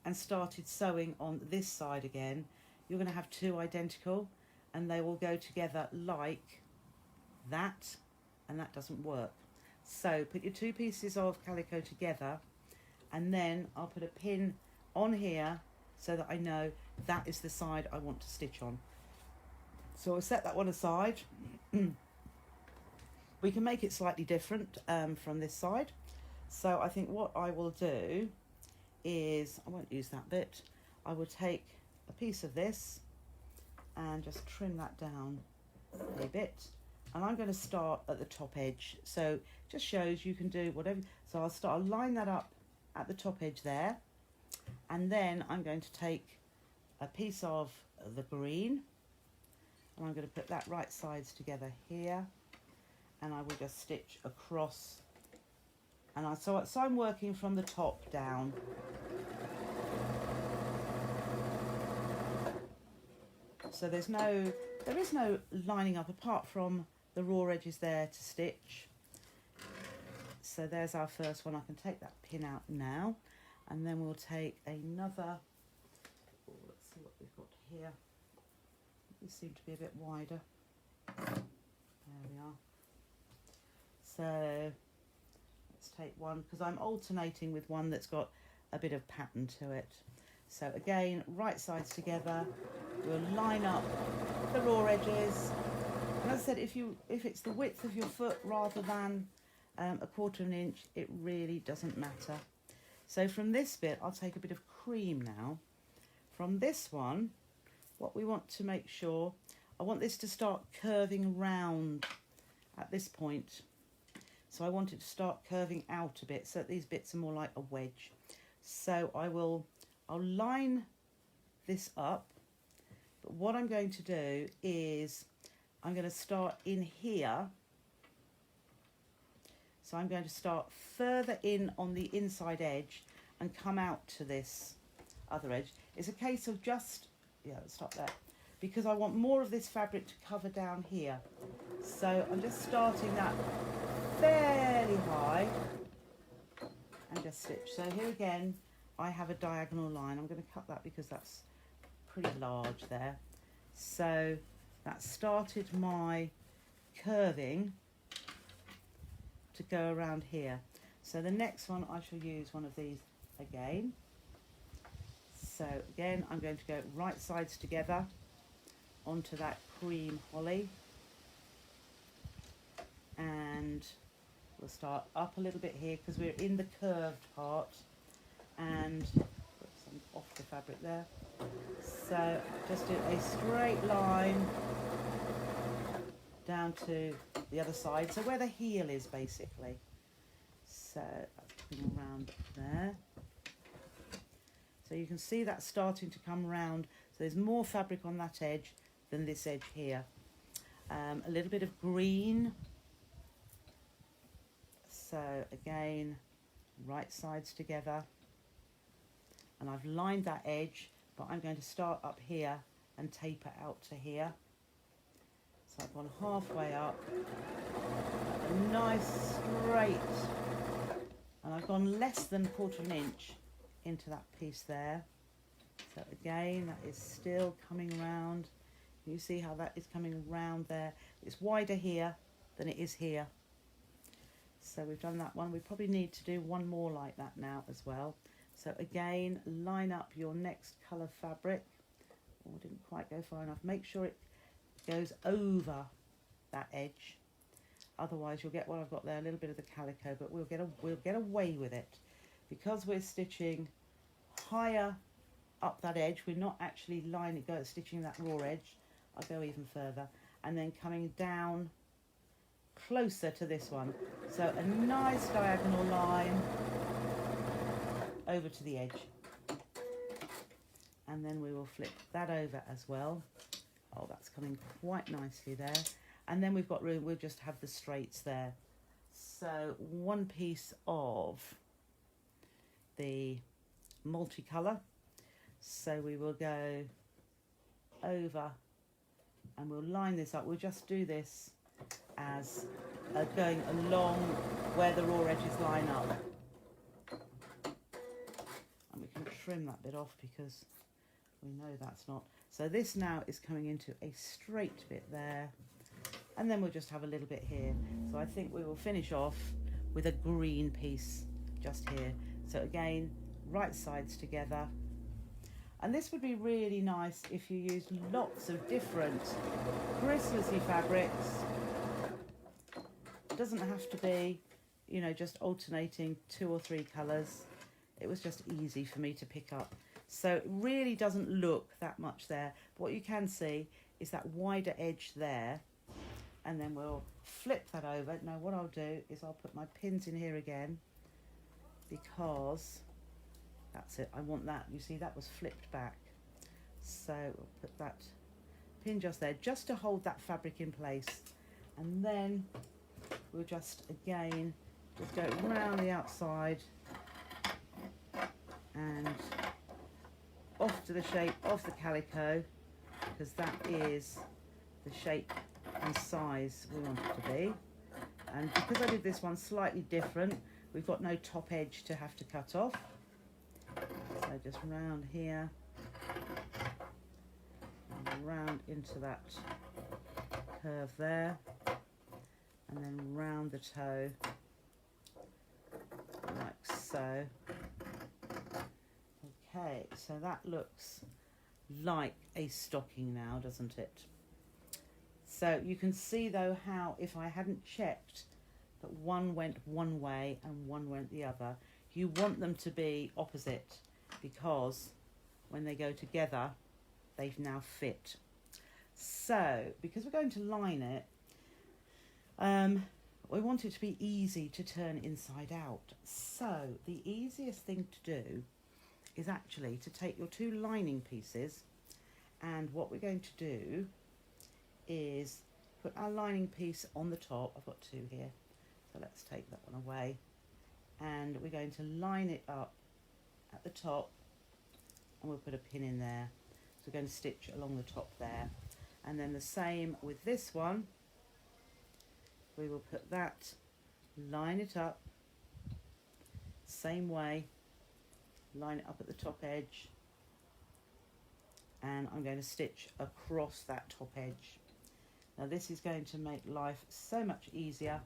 and started sewing on this side again, you're going to have two identical and they will go together like that, and that doesn't work. So put your two pieces of calico together, and then I'll put a pin on here so that I know that is the side I want to stitch on. So I'll set that one aside. We can make it slightly different from this side. So I think what I will do is, I won't use that bit, I will take a piece of this and just trim that down a bit. And I'm going to start at the top edge. So just shows you can do whatever. So I'll line that up at the top edge there. And then I'm going to take a piece of the green and I'm going to put that right sides together here, and I will just stitch across. And so I'm working from the top down. So there is no lining up apart from the raw edges there to stitch. So there's our first one. I can take that pin out now, and then we'll take another. Oh, let's see what we've got here. These seem to be a bit wider. There we are. So let's take one, because I'm alternating with one that's got a bit of pattern to it. So again, right sides together, we'll line up the raw edges. And as I said, if it's the width of your foot rather than a quarter of an inch, it really doesn't matter. So from this bit, I'll take a bit of cream now. From this one, what we want to make sure, I want this to start curving round at this point. So I want it to start curving out a bit so that these bits are more like a wedge. So I'll line this up, but what I'm going to do is I'm going to start in here. So I'm going to start further in on the inside edge and come out to this other edge. It's a case of just, let's stop there, because I want more of this fabric to cover down here. So I'm just starting that fairly high and just stitch. So here again, I have a diagonal line. I'm going to cut that because that's pretty large there. So that started my curving to go around here. So the next one, I shall use one of these again. So again, I'm going to go right sides together onto that cream holly, and we'll start up a little bit here because we're in the curved part, and put some off the fabric there. So just do a straight line down to the other side, so where the heel is basically. So that's coming around there. So you can see that starting to come round. So there's more fabric on that edge than this edge here. A little bit of green. So again, right sides together. And I've lined that edge, but I'm going to start up here and taper out to here. So I've gone halfway up, a nice straight, and I've gone less than 1/4 inch into that piece there. So again, that is still coming round. You see how that is coming round there. It's wider here than it is here. So we've done that one. We probably need to do one more like that now as well. So again, line up your next colour fabric. Oh, didn't quite go far enough. Make sure it goes over that edge. Otherwise you'll get what I've got there, a little bit of the calico, but we'll get away with it. Because we're stitching higher up that edge, we're not actually stitching that raw edge. I'll go even further. And then coming down closer to this one. So a nice diagonal line over to the edge. And then we will flip that over as well. Oh, that's coming quite nicely there. And then we've got room, we'll just have the straights there. So one piece of the multicolour. So we will go over and we'll line this up. We'll just do this as going along where the raw edges line up. And we can trim that bit off because we know that's not. So this now is coming into a straight bit there. And then we'll just have a little bit here. So I think we will finish off with a green piece just here. So again, right sides together. And this would be really nice if you used lots of different Christmassy fabrics. It doesn't have to be, you know, just alternating 2 or 3 colours. It was just easy for me to pick up. So it really doesn't look that much there. But what you can see is that wider edge there. And then we'll flip that over. Now what I'll do is I'll put my pins in here again, because that's it. I want that. You see, that was flipped back. So we'll put that pin just there, just to hold that fabric in place. And then we'll just, again, just go around the outside and off to the shape of the calico, because that is the shape and size we want it to be. And because I did this one slightly different, we've got no top edge to have to cut off. So just round here and round into that curve there, and then round the toe like so. Okay, so that looks like a stocking now, doesn't it? So you can see though how, if I hadn't checked that one went one way and one went the other, you want them to be opposite, because when they go together they've now fit. So because we're going to line it, we want it to be easy to turn inside out. So the easiest thing to do is actually to take your 2 lining pieces, and what we're going to do is put our lining piece on the top. I've got 2 here, so let's take that one away, and we're going to line it up at the top, and we'll put a pin in there. So we're going to stitch along the top there, and then the same with this one. We will put that, line it up, same way, line it up at the top edge, and I'm going to stitch across that top edge. Now this is going to make life so much easier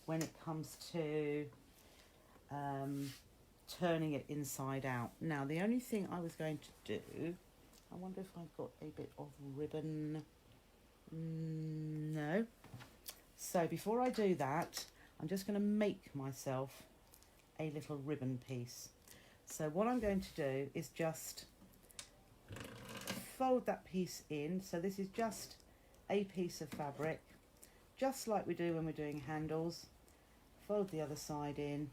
when it comes to turning it inside out. Now the only thing I was going to do, I wonder if I've got a bit of ribbon. No. So before I do that, I'm just going to make myself a little ribbon piece. So what I'm going to do is just fold that piece in. So this is just a piece of fabric, just like we do when we're doing handles. Fold the other side in,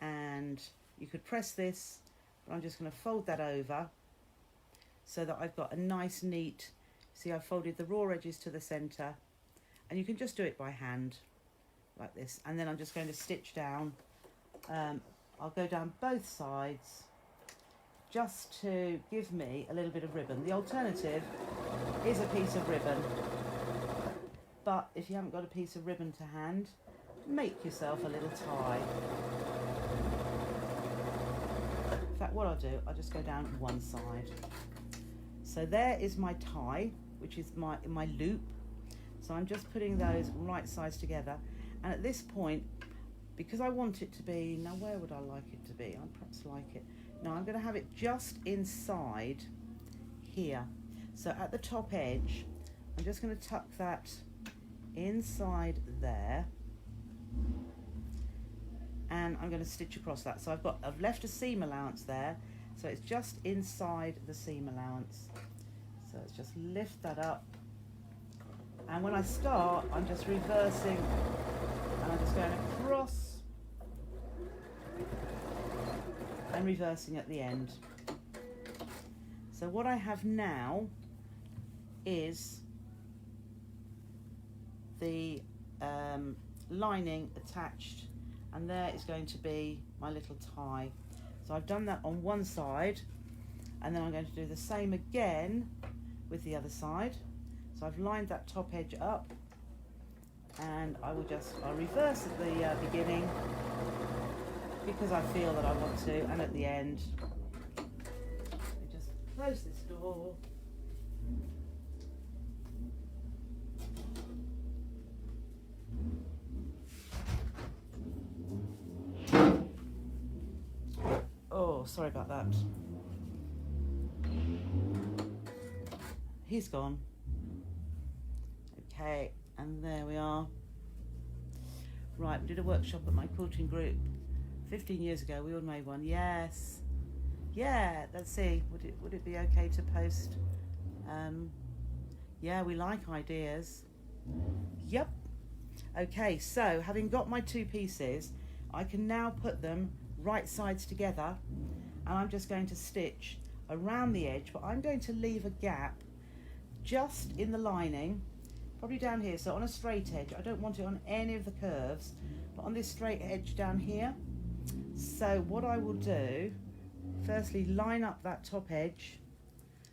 and you could press this but I'm just going to fold that over so that I've got a nice neat, see, I've folded the raw edges to the centre, and you can just do it by hand like this, and then I'm just going to stitch down. I'll go down both sides just to give me a little bit of ribbon. The alternative is a piece of ribbon, but if you haven't got a piece of ribbon to hand, make yourself a little tie. In fact, what I'll do, I'll just go down one side. So there is my tie, which is my loop. So I'm just putting those right sides together, and at this point, because I want it to be, now where would I like it to be? I'd perhaps like it, no, I'm going to have it just inside here. So at the top edge, I'm just going to tuck that inside there, and I'm going to stitch across that. So I've left a seam allowance there, so it's just inside the seam allowance. So let's just lift that up, and when I start, I'm just reversing, and I'm just going across and reversing at the end. So what I have now is the lining attached, and there is going to be my little tie. So I've done that on one side, and then I'm going to do the same again with the other side. So I've lined that top edge up, and I'll reverse at the beginning because I feel that I want to, and at the end. Let me just close this door. Oh, sorry about that. He's gone. Okay, and there we are. Right, we did a workshop at my quilting group 15 years ago. We all made one. Yes. Yeah, let's see. Would it be okay to post? Yeah, we like ideas. Yep. Okay, so having got my two pieces, I can now put them right sides together, and I'm just going to stitch around the edge, but I'm going to leave a gap just in the lining, probably down here. So on a straight edge, I don't want it on any of the curves, but on this straight edge down here. So what I will do, firstly, line up that top edge.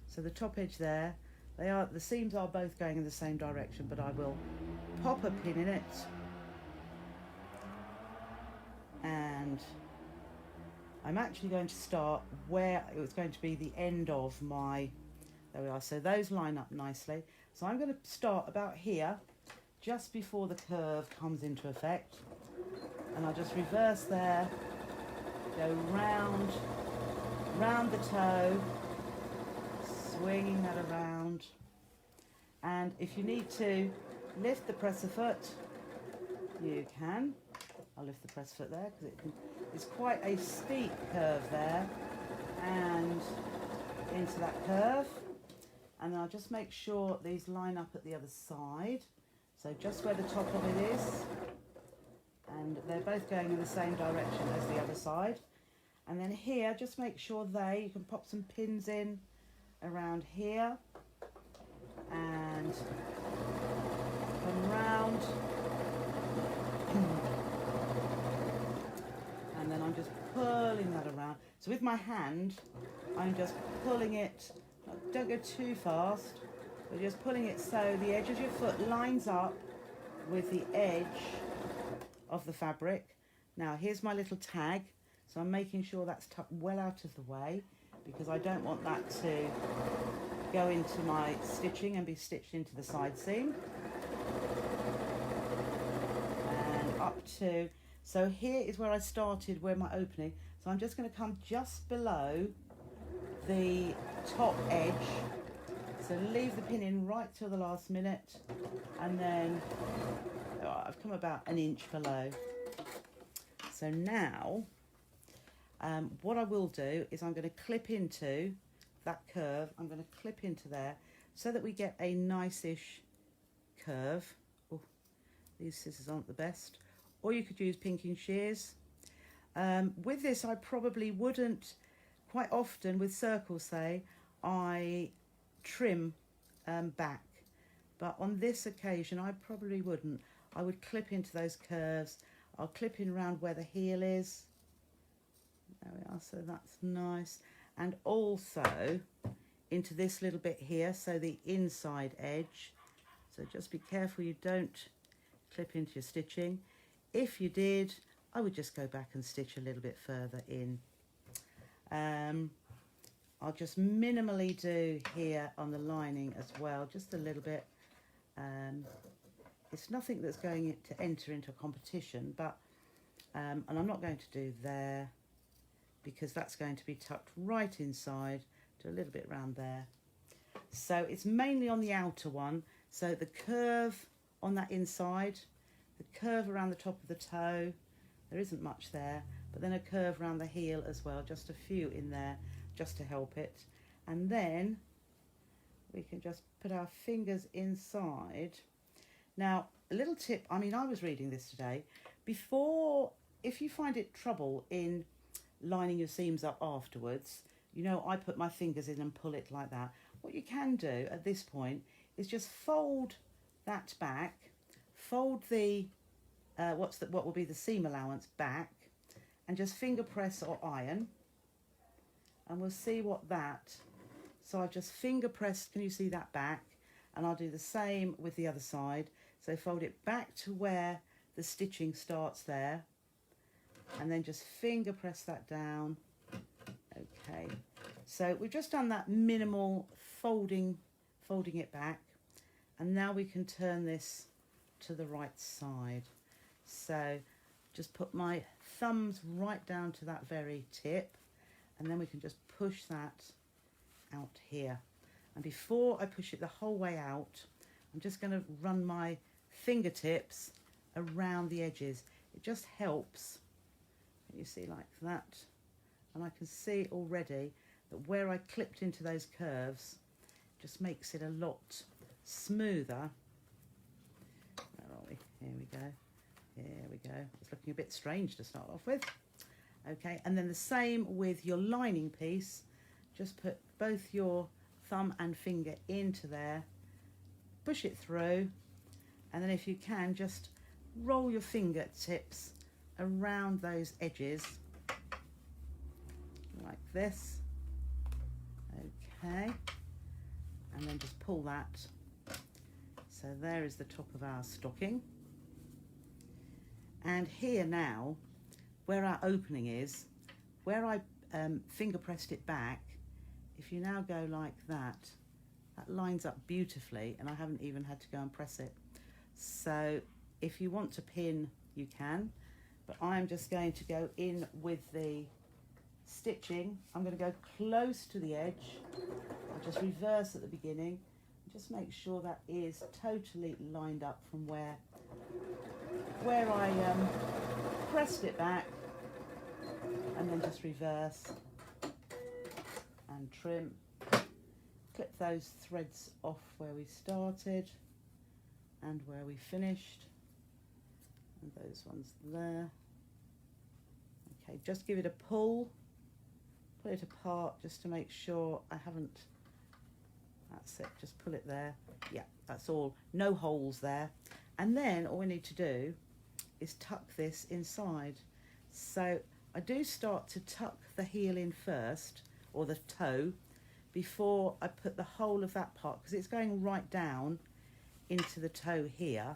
So the top edge there, the seams are both going in the same direction, but I will pop a pin in it, and I'm actually going to start where it was going to be the end of my, there we are, so those line up nicely. So I'm going to start about here, just before the curve comes into effect, and I'll just reverse there, go round the toe, swinging that around, and if you need to lift the presser foot, you can. I'll lift the press foot there because it's quite a steep curve there, and into that curve, and I'll just make sure these line up at the other side, so just where the top of it is, and they're both going in the same direction as the other side. And then here, just make sure you can pop some pins in around here and come round. And then I'm just pulling that around. So with my hand, I'm just pulling it, don't go too fast, but just pulling it so the edge of your foot lines up with the edge of the fabric. Now here's my little tag, so I'm making sure that's tucked well out of the way, because I don't want that to go into my stitching and be stitched into the side seam. And up to, so here is where I started, where my opening, so I'm just going to come just below the top edge, so leave the pin in right till the last minute, and then I've come about an inch below. So now what I will do is I'm going to clip into that curve. I'm going to clip into there so that we get a nice-ish curve. Oh, these scissors aren't the best. Or you could use pinking shears. With this, I probably wouldn't quite often with circles, say, I trim back, but on this occasion I probably wouldn't. I would clip into those curves. I'll clip in around where the heel is. There we are, so that's nice. And also into this little bit here, so the inside edge. So just be careful you don't clip into your stitching. If you did, I would just go back and stitch a little bit further in. I'll just minimally do here on the lining as well, just a little bit. It's nothing that's going to enter into a competition, but and I'm not going to do there because that's going to be tucked right inside. Do a little bit around there. So it's mainly on the outer one. So the curve on that inside, the curve around the top of the toe, there isn't much there, but then a curve around the heel as well, just a few in there, just to help it. And then we can just put our fingers inside. Now, a little tip, I mean, I was reading this today. Before, if you find it trouble in lining your seams up afterwards, you know, I put my fingers in and pull it like that. What you can do at this point is just fold that back, fold the, what will be the seam allowance back, and just finger press or iron, and we'll see what that, so I've just finger pressed, can you see that back? And I'll do the same with the other side. So fold it back to where the stitching starts there, and then just finger press that down. Okay, so we've just done that minimal folding it back, and now we can turn this to the right side. So just put my thumbs right down to that very tip, and then we can just push that out here. And before I push it the whole way out, I'm just going to run my fingertips around the edges. It just helps, you see, like that. And I can see already that where I clipped into those curves just makes it a lot smoother. Where are we? Here we go. Here we go. It's looking a bit strange to start off with. Okay, and then the same with your lining piece. Just put both your thumb and finger into there, push it through, and then if you can, just roll your fingertips around those edges like this. Okay, and then just pull that. So there is the top of our stocking. And here now, where our opening is, where I finger pressed it back, if you now go like that, that lines up beautifully, and I haven't even had to go and press it. So if you want to pin, you can, but I'm just going to go in with the stitching. I'm going to go close to the edge. I'll just reverse at the beginning, just make sure that is totally lined up from where I pressed it back, and then just reverse and trim. Clip those threads off where we started and where we finished, and those ones there. Okay, just give it a pull, pull it apart just to make sure I haven't, that's it, just pull it there. Yeah, that's all, no holes there. And then all we need to do is tuck this inside. So I do start to tuck the heel in first, or the toe, before I put the whole of that part, because it's going right down into the toe here.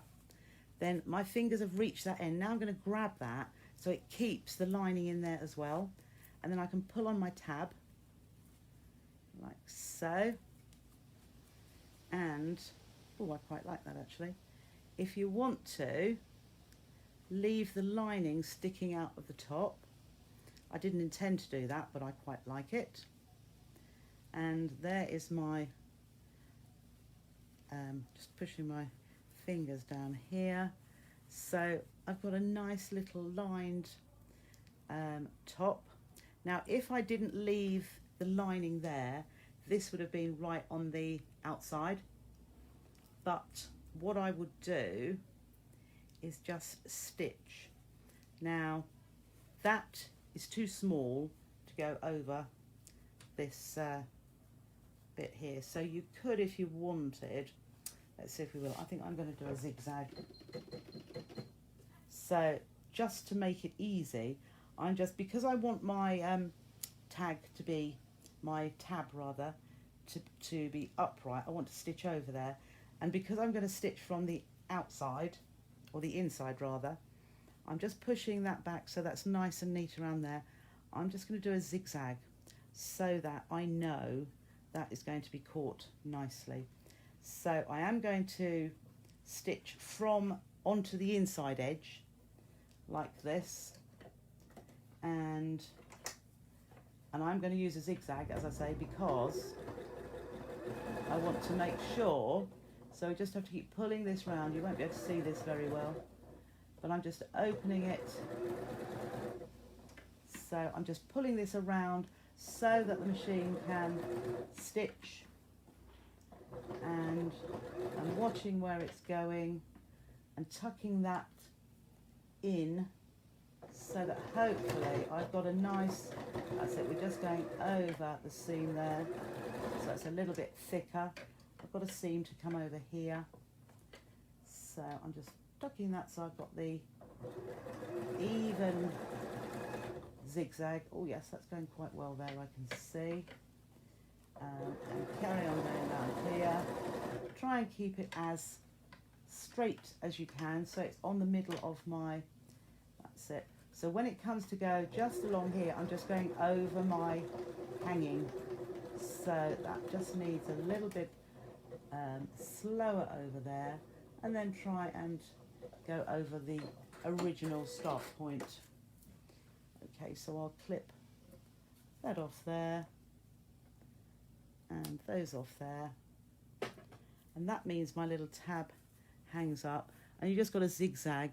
Then my fingers have reached that end. Now I'm going to grab that so it keeps the lining in there as well. And then I can pull on my tab, like so. And, oh, I quite like that actually. If you want to, leave the lining sticking out of the top. I didn't intend to do that, but I quite like it. And there is my, just pushing my fingers down here. So I've got a nice little lined top. Now, if I didn't leave the lining there, this would have been right on the outside. But what I would do is just stitch. Now, that is too small to go over this bit here. So you could, if you wanted, let's see if we will. I think I'm going to do a zigzag. So just to make it easy, I'm just, because I want my tag to be, my tab rather, to be upright, I want to stitch over there. And because I'm going to stitch from the outside, or the inside rather, I'm just pushing that back so that's nice and neat around there. I'm just going to do a zigzag so that I know that is going to be caught nicely. So I am going to stitch from onto the inside edge like this, and I'm going to use a zigzag, as I say, because I want to make sure. So we just have to keep pulling this round. You won't be able to see this very well, but I'm just opening it. So I'm just pulling this around so that the machine can stitch, and I'm watching where it's going and tucking that in so that hopefully I've got a nice, that's it, we're just going over the seam there, so it's a little bit thicker. I've got a seam to come over here, so I'm just tucking that so I've got the even zigzag. Oh yes, that's going quite well there, I can see. And carry on going down here. Try and keep it as straight as you can, so it's on the middle of my, that's it. So when it comes to go just along here, I'm just going over my hanging. So that just needs a little bit slower over there, and then try and go over the original start point. Okay, so I'll clip that off there and those off there, and that means my little tab hangs up, and you just got to zigzag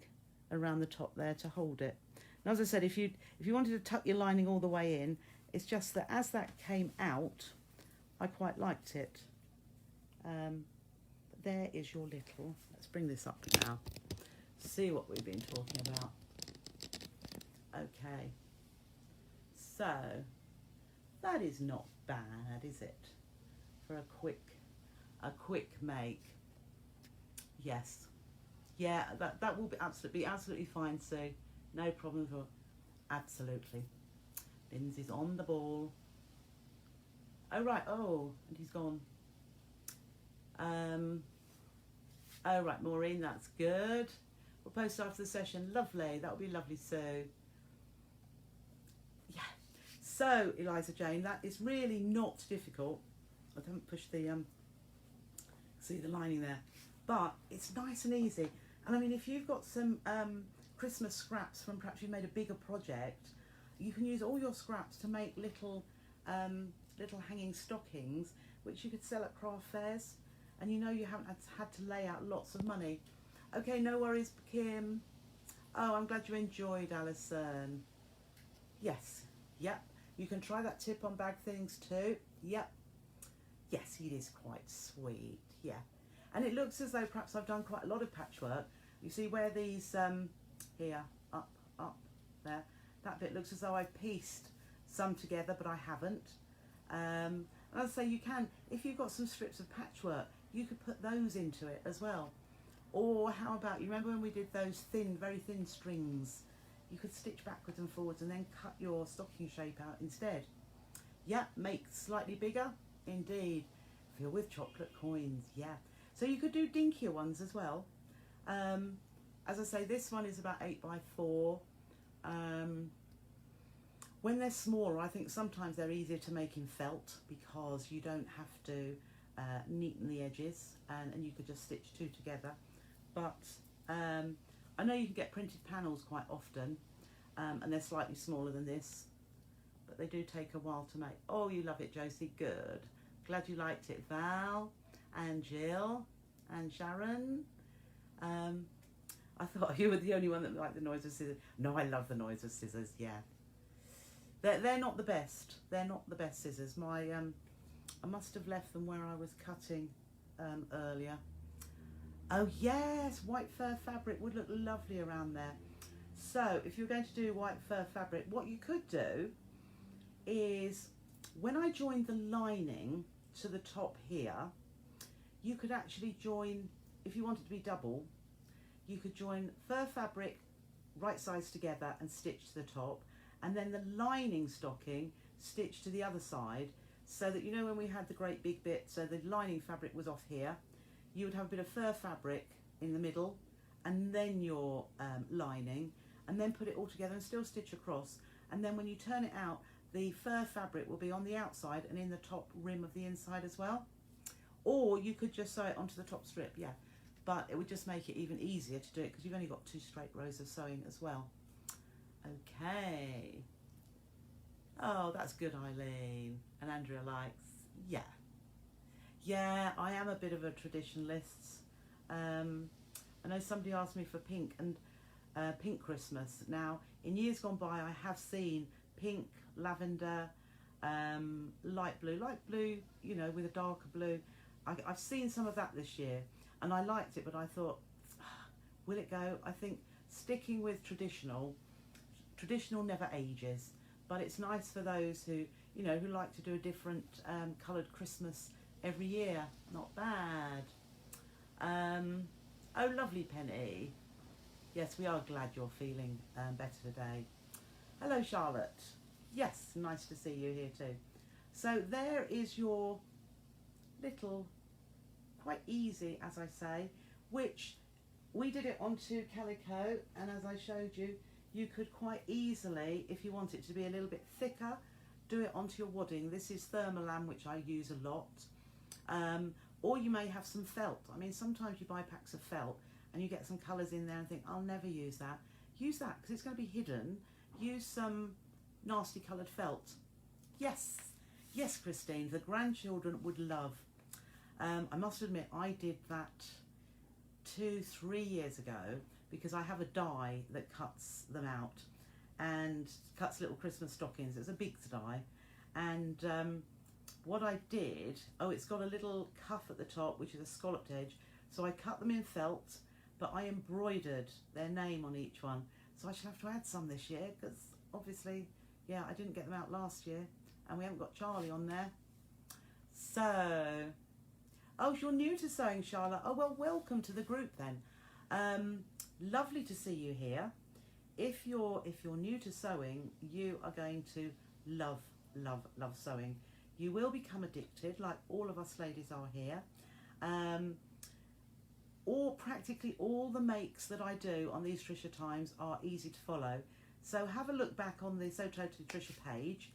around the top there to hold it. And as I said, if you wanted to tuck your lining all the way in, it's just that as that came out, I quite liked it. But there is your little, let's bring this up now, see what we've been talking about. Okay, so that is not bad, is it, for a quick make? Yes, yeah, that will be absolutely fine, Sue. No problem at all. Absolutely. Lindsay's on the ball. Oh right. Oh, and he's gone. Oh right, Maureen, that's good. We'll post after the session. Lovely. That would be lovely, Sue. Yeah. So, Eliza Jane, that is really not difficult. I haven't pushed the see the lining there, but it's nice and easy. And I mean, if you've got some Christmas scraps from, perhaps you made a bigger project, you can use all your scraps to make little little hanging stockings, which you could sell at craft fairs, and you know you haven't had to lay out lots of money. Okay, no worries, Kim. Oh, I'm glad you enjoyed, Alison. Yes, yep. You can try that tip on bag things too. Yep. Yes, it is quite sweet. Yeah, and it looks as though perhaps I've done quite a lot of patchwork. You see where these here, up, there, that bit looks as though I've pieced some together, but I haven't. And as I say, you can, if you've got some strips of patchwork, you could put those into it as well. Or how about, you remember when we did those thin, very thin strings? You could stitch backwards and forwards and then cut your stocking shape out instead. Yeah, make slightly bigger, indeed. Fill with chocolate coins, yeah. So you could do dinkier ones as well. As I say, this one is about 8 by 4. When they're smaller, I think sometimes they're easier to make in felt because you don't have to neaten the edges, and you could just stitch two together. But I know you can get printed panels quite often, and they're slightly smaller than this, but they do take a while to make. Oh, you love it, Josie, good. Glad you liked it, Val, and Jill, and Sharon. I thought you were the only one that liked the noise of scissors. No, I love the noise of scissors, yeah. They're not the best. They're not the best scissors. I must have left them where I was cutting earlier. Oh yes, white fur fabric would look lovely around there. So if you're going to do white fur fabric, what you could do is When I joined the lining to the top here, you could actually join, if you wanted to be double, you could join fur fabric right sides together and stitch to the top, and then the lining stocking stitch to the other side, so that, you know, when we had the great big bit, so the lining fabric was off here, you would have a bit of fur fabric in the middle, and then your lining, and then put it all together and still stitch across, and then when you turn it out, the fur fabric will be on the outside and in the top rim of the inside as well. Or you could just sew it onto the top strip, yeah, but it would just make it even easier to do it because you've only got 2 straight rows of sewing as well. Okay. Oh, that's good, Eileen. And Andrea likes, yeah. Yeah, I am a bit of a traditionalist. I know somebody asked me for pink and pink Christmas. Now, in years gone by, I have seen pink, lavender, light blue, you know, with a darker blue. I've seen some of that this year, and I liked it, but I thought, will it go? I think sticking with traditional never ages, but it's nice for those who, you know, who like to do a different coloured Christmas every year. Not bad. Oh, lovely, Penny. Yes, we are glad you're feeling better today. Hello, Charlotte. Yes, nice to see you here too. So there is your little, quite easy, as I say, which we did it onto calico, and as I showed you, you could quite easily, if you want it to be a little bit thicker, do it onto your wadding. This is thermolam, which I use a lot. Or you may have some felt. I mean, sometimes you buy packs of felt and you get some colours in there and think, I'll never use that. Use that because it's going to be hidden. Use some nasty coloured felt. Yes, yes, Christine, the grandchildren would love. I must admit, I did that 2-3 years ago because I have a die that cuts them out and cuts little Christmas stockings. It's a big die, and what I did, oh, it's got a little cuff at the top, which is a scalloped edge, so I cut them in felt, but I embroidered their name on each one. So I shall have to add some this year, because obviously, yeah, I didn't get them out last year, and we haven't got Charlie on there. So, oh, you're new to sewing, Charlotte. Oh, well, welcome to the group then. Lovely to see you here. If you're new to sewing, you are going to love sewing. You will become addicted, like all of us ladies are here. Practically all the makes that I do on these Trisha Times are easy to follow. So have a look back on the So Totally Trisha page.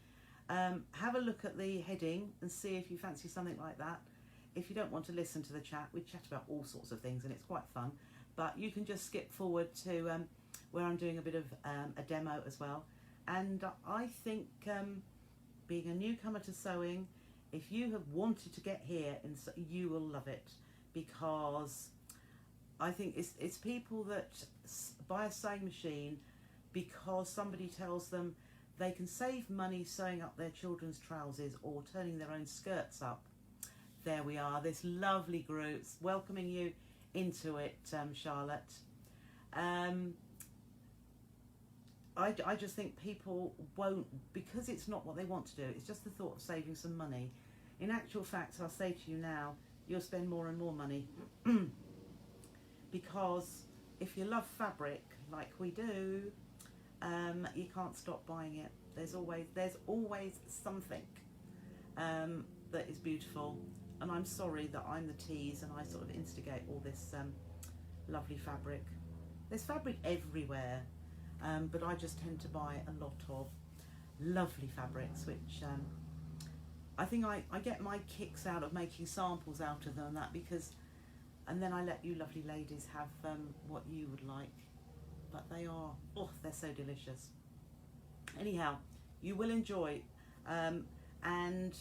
Have a look at the heading and see if you fancy something like that. If you don't want to listen to the chat, we chat about all sorts of things and it's quite fun. But you can just skip forward to where I'm doing a bit of a demo as well. And I think being a newcomer to sewing, if you have wanted to get here, you will love it, because I think it's people that buy a sewing machine because somebody tells them they can save money sewing up their children's trousers or turning their own skirts up. There we are, this lovely group welcoming you into it, Charlotte. I just think people won't, because it's not what they want to do, it's just the thought of saving some money. In actual fact, I'll say to you now, you'll spend more and more money. Because if you love fabric like we do, you can't stop buying it. There's always something that is beautiful. And I'm sorry that I'm the tease and I sort of instigate all this lovely fabric. There's fabric everywhere. But I just tend to buy a lot of lovely fabrics, which I think I get my kicks out of making samples out of them and that, because, and then I let you lovely ladies have what you would like. But they are, oh, they're so delicious. Anyhow, you will enjoy. And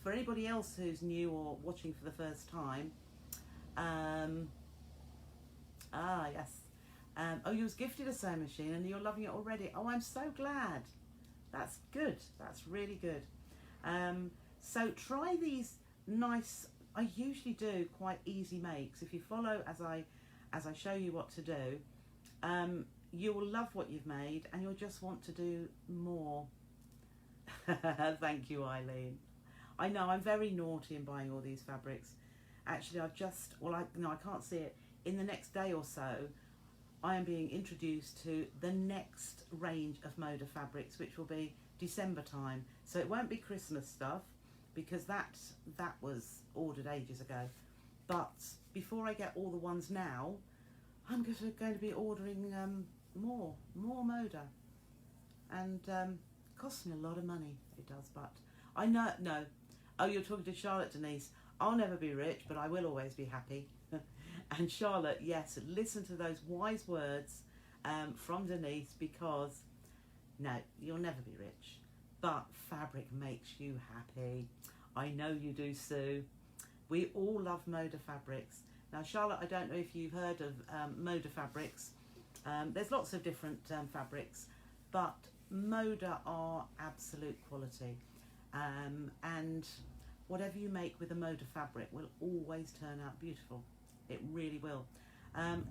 for anybody else who's new or watching for the first time, yes. Oh, you was gifted a sewing machine and you're loving it already. Oh, I'm so glad. That's good. That's really good. So try these nice, I usually do quite easy makes. If you follow as I show you what to do, you will love what you've made and you'll just want to do more. Thank you, Eileen. I know I'm very naughty in buying all these fabrics. Actually, I've just, well, I can't see it. In the next day or so, I am being introduced to the next range of Moda fabrics, which will be December time. So it won't be Christmas stuff, because that was ordered ages ago. But before I get all the ones now, I'm going to be ordering more Moda. And it costs me a lot of money, it does, but I know, no. Oh, you're talking to Charlotte, Denise. I'll never be rich, but I will always be happy. And Charlotte, yes, listen to those wise words from Denise, because no, you'll never be rich, but fabric makes you happy. I know you do, Sue. We all love Moda fabrics. Now, Charlotte, I don't know if you've heard of Moda fabrics. There's lots of different fabrics, but Moda are absolute quality. And whatever you make with a Moda fabric will always turn out beautiful. It really will.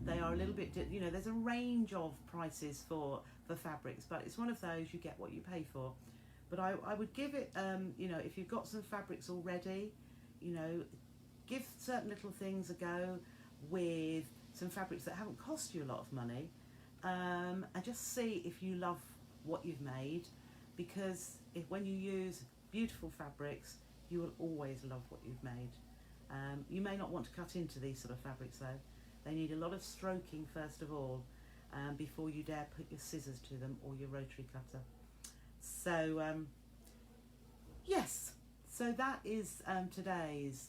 They are a little bit, you know, there's a range of prices for fabrics, but it's one of those, you get what you pay for. But I would give it, you know, if you've got some fabrics already, you know, give certain little things a go with some fabrics that haven't cost you a lot of money, and just see if you love what you've made, because when you use beautiful fabrics, you will always love what you've made. You may not want to cut into these sort of fabrics though. They need a lot of stroking first of all, before you dare put your scissors to them or your rotary cutter. So yes, so that is today's.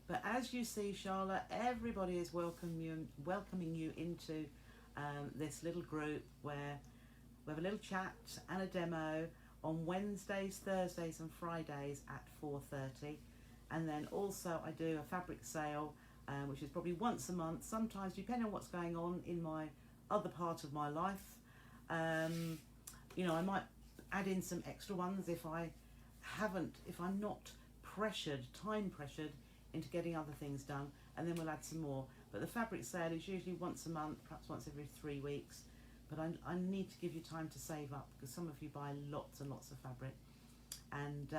But as you see, Charlotte, everybody is welcoming you into this little group where we have a little chat and a demo on Wednesdays, Thursdays and Fridays at 4:30. And then also I do a fabric sale, which is probably once a month, sometimes depending on what's going on in my other part of my life. You know, I might add in some extra ones if I'm not time pressured into getting other things done, and then we'll add some more. But the fabric sale is usually once a month, perhaps once every 3 weeks. But I need to give you time to save up, because some of you buy lots and lots of fabric. And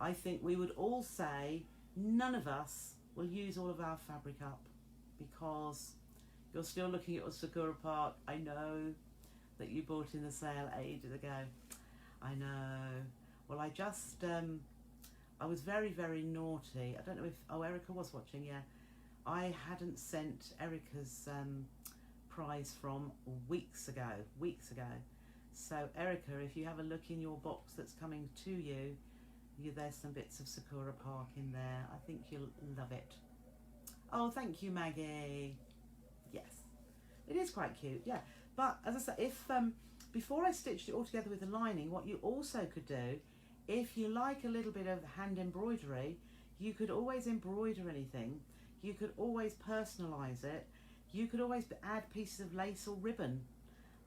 I think we would all say none of us will use all of our fabric up, because you're still looking at your Sakura Park. I know that you bought in the sale ages ago. I know. Well, I just, I was very, very naughty. I don't know if, oh, Erica was watching, yeah. I hadn't sent Erica's prize from weeks ago. So Erica, if you have a look in your box that's coming to you, there's some bits of Sakura Park in there. I think you'll love it. Oh, thank you, Maggie. Yes, it is quite cute, yeah. But as I said, if before I stitched it all together with the lining, what you also could do, if you like a little bit of hand embroidery, you could always embroider anything. You could always personalise it. You could always add pieces of lace or ribbon.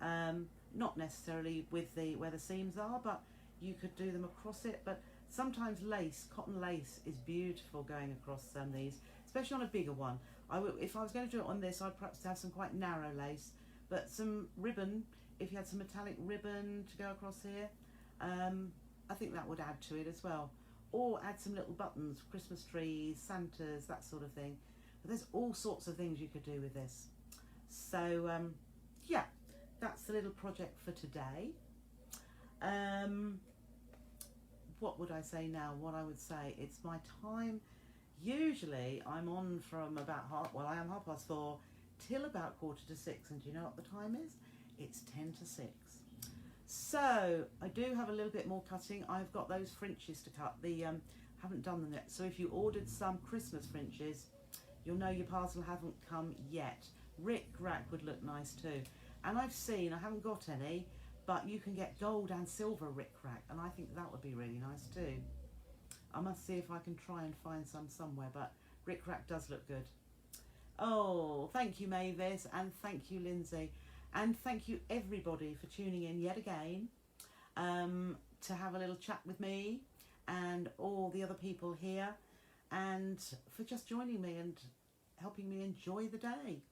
Not necessarily with where the seams are, but you could do them across it. But sometimes lace, cotton lace, is beautiful going across these, especially on a bigger one. If I was going to do it on this, I'd perhaps have some quite narrow lace, but some ribbon, if you had some metallic ribbon to go across here, I think that would add to it as well. Or add some little buttons, Christmas trees, Santas, that sort of thing. But there's all sorts of things you could do with this. So yeah, that's the little project for today. What would I say now? What I would say, it's my time. Usually I'm on from about I am 4:30 till about 5:45, and do you know what the time is? It's 5:50. So I do have a little bit more cutting. I've got those fringes to cut. Haven't done them yet. So if you ordered some Christmas fringes, you'll know your parcel haven't come yet. Rick Rack would look nice too. And I haven't got any, but you can get gold and silver Rick Rack, and I think that would be really nice too. I must see if I can try and find some somewhere, but Rick Rack does look good. Oh, thank you, Mavis, and thank you, Lindsay. And thank you everybody for tuning in yet again to have a little chat with me and all the other people here, and for just joining me and helping me enjoy the day.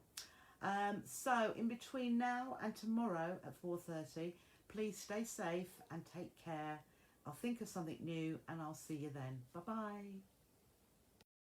So in between now and tomorrow at 4:30, please stay safe and take care, I'll think of something new and I'll see you then. Bye bye.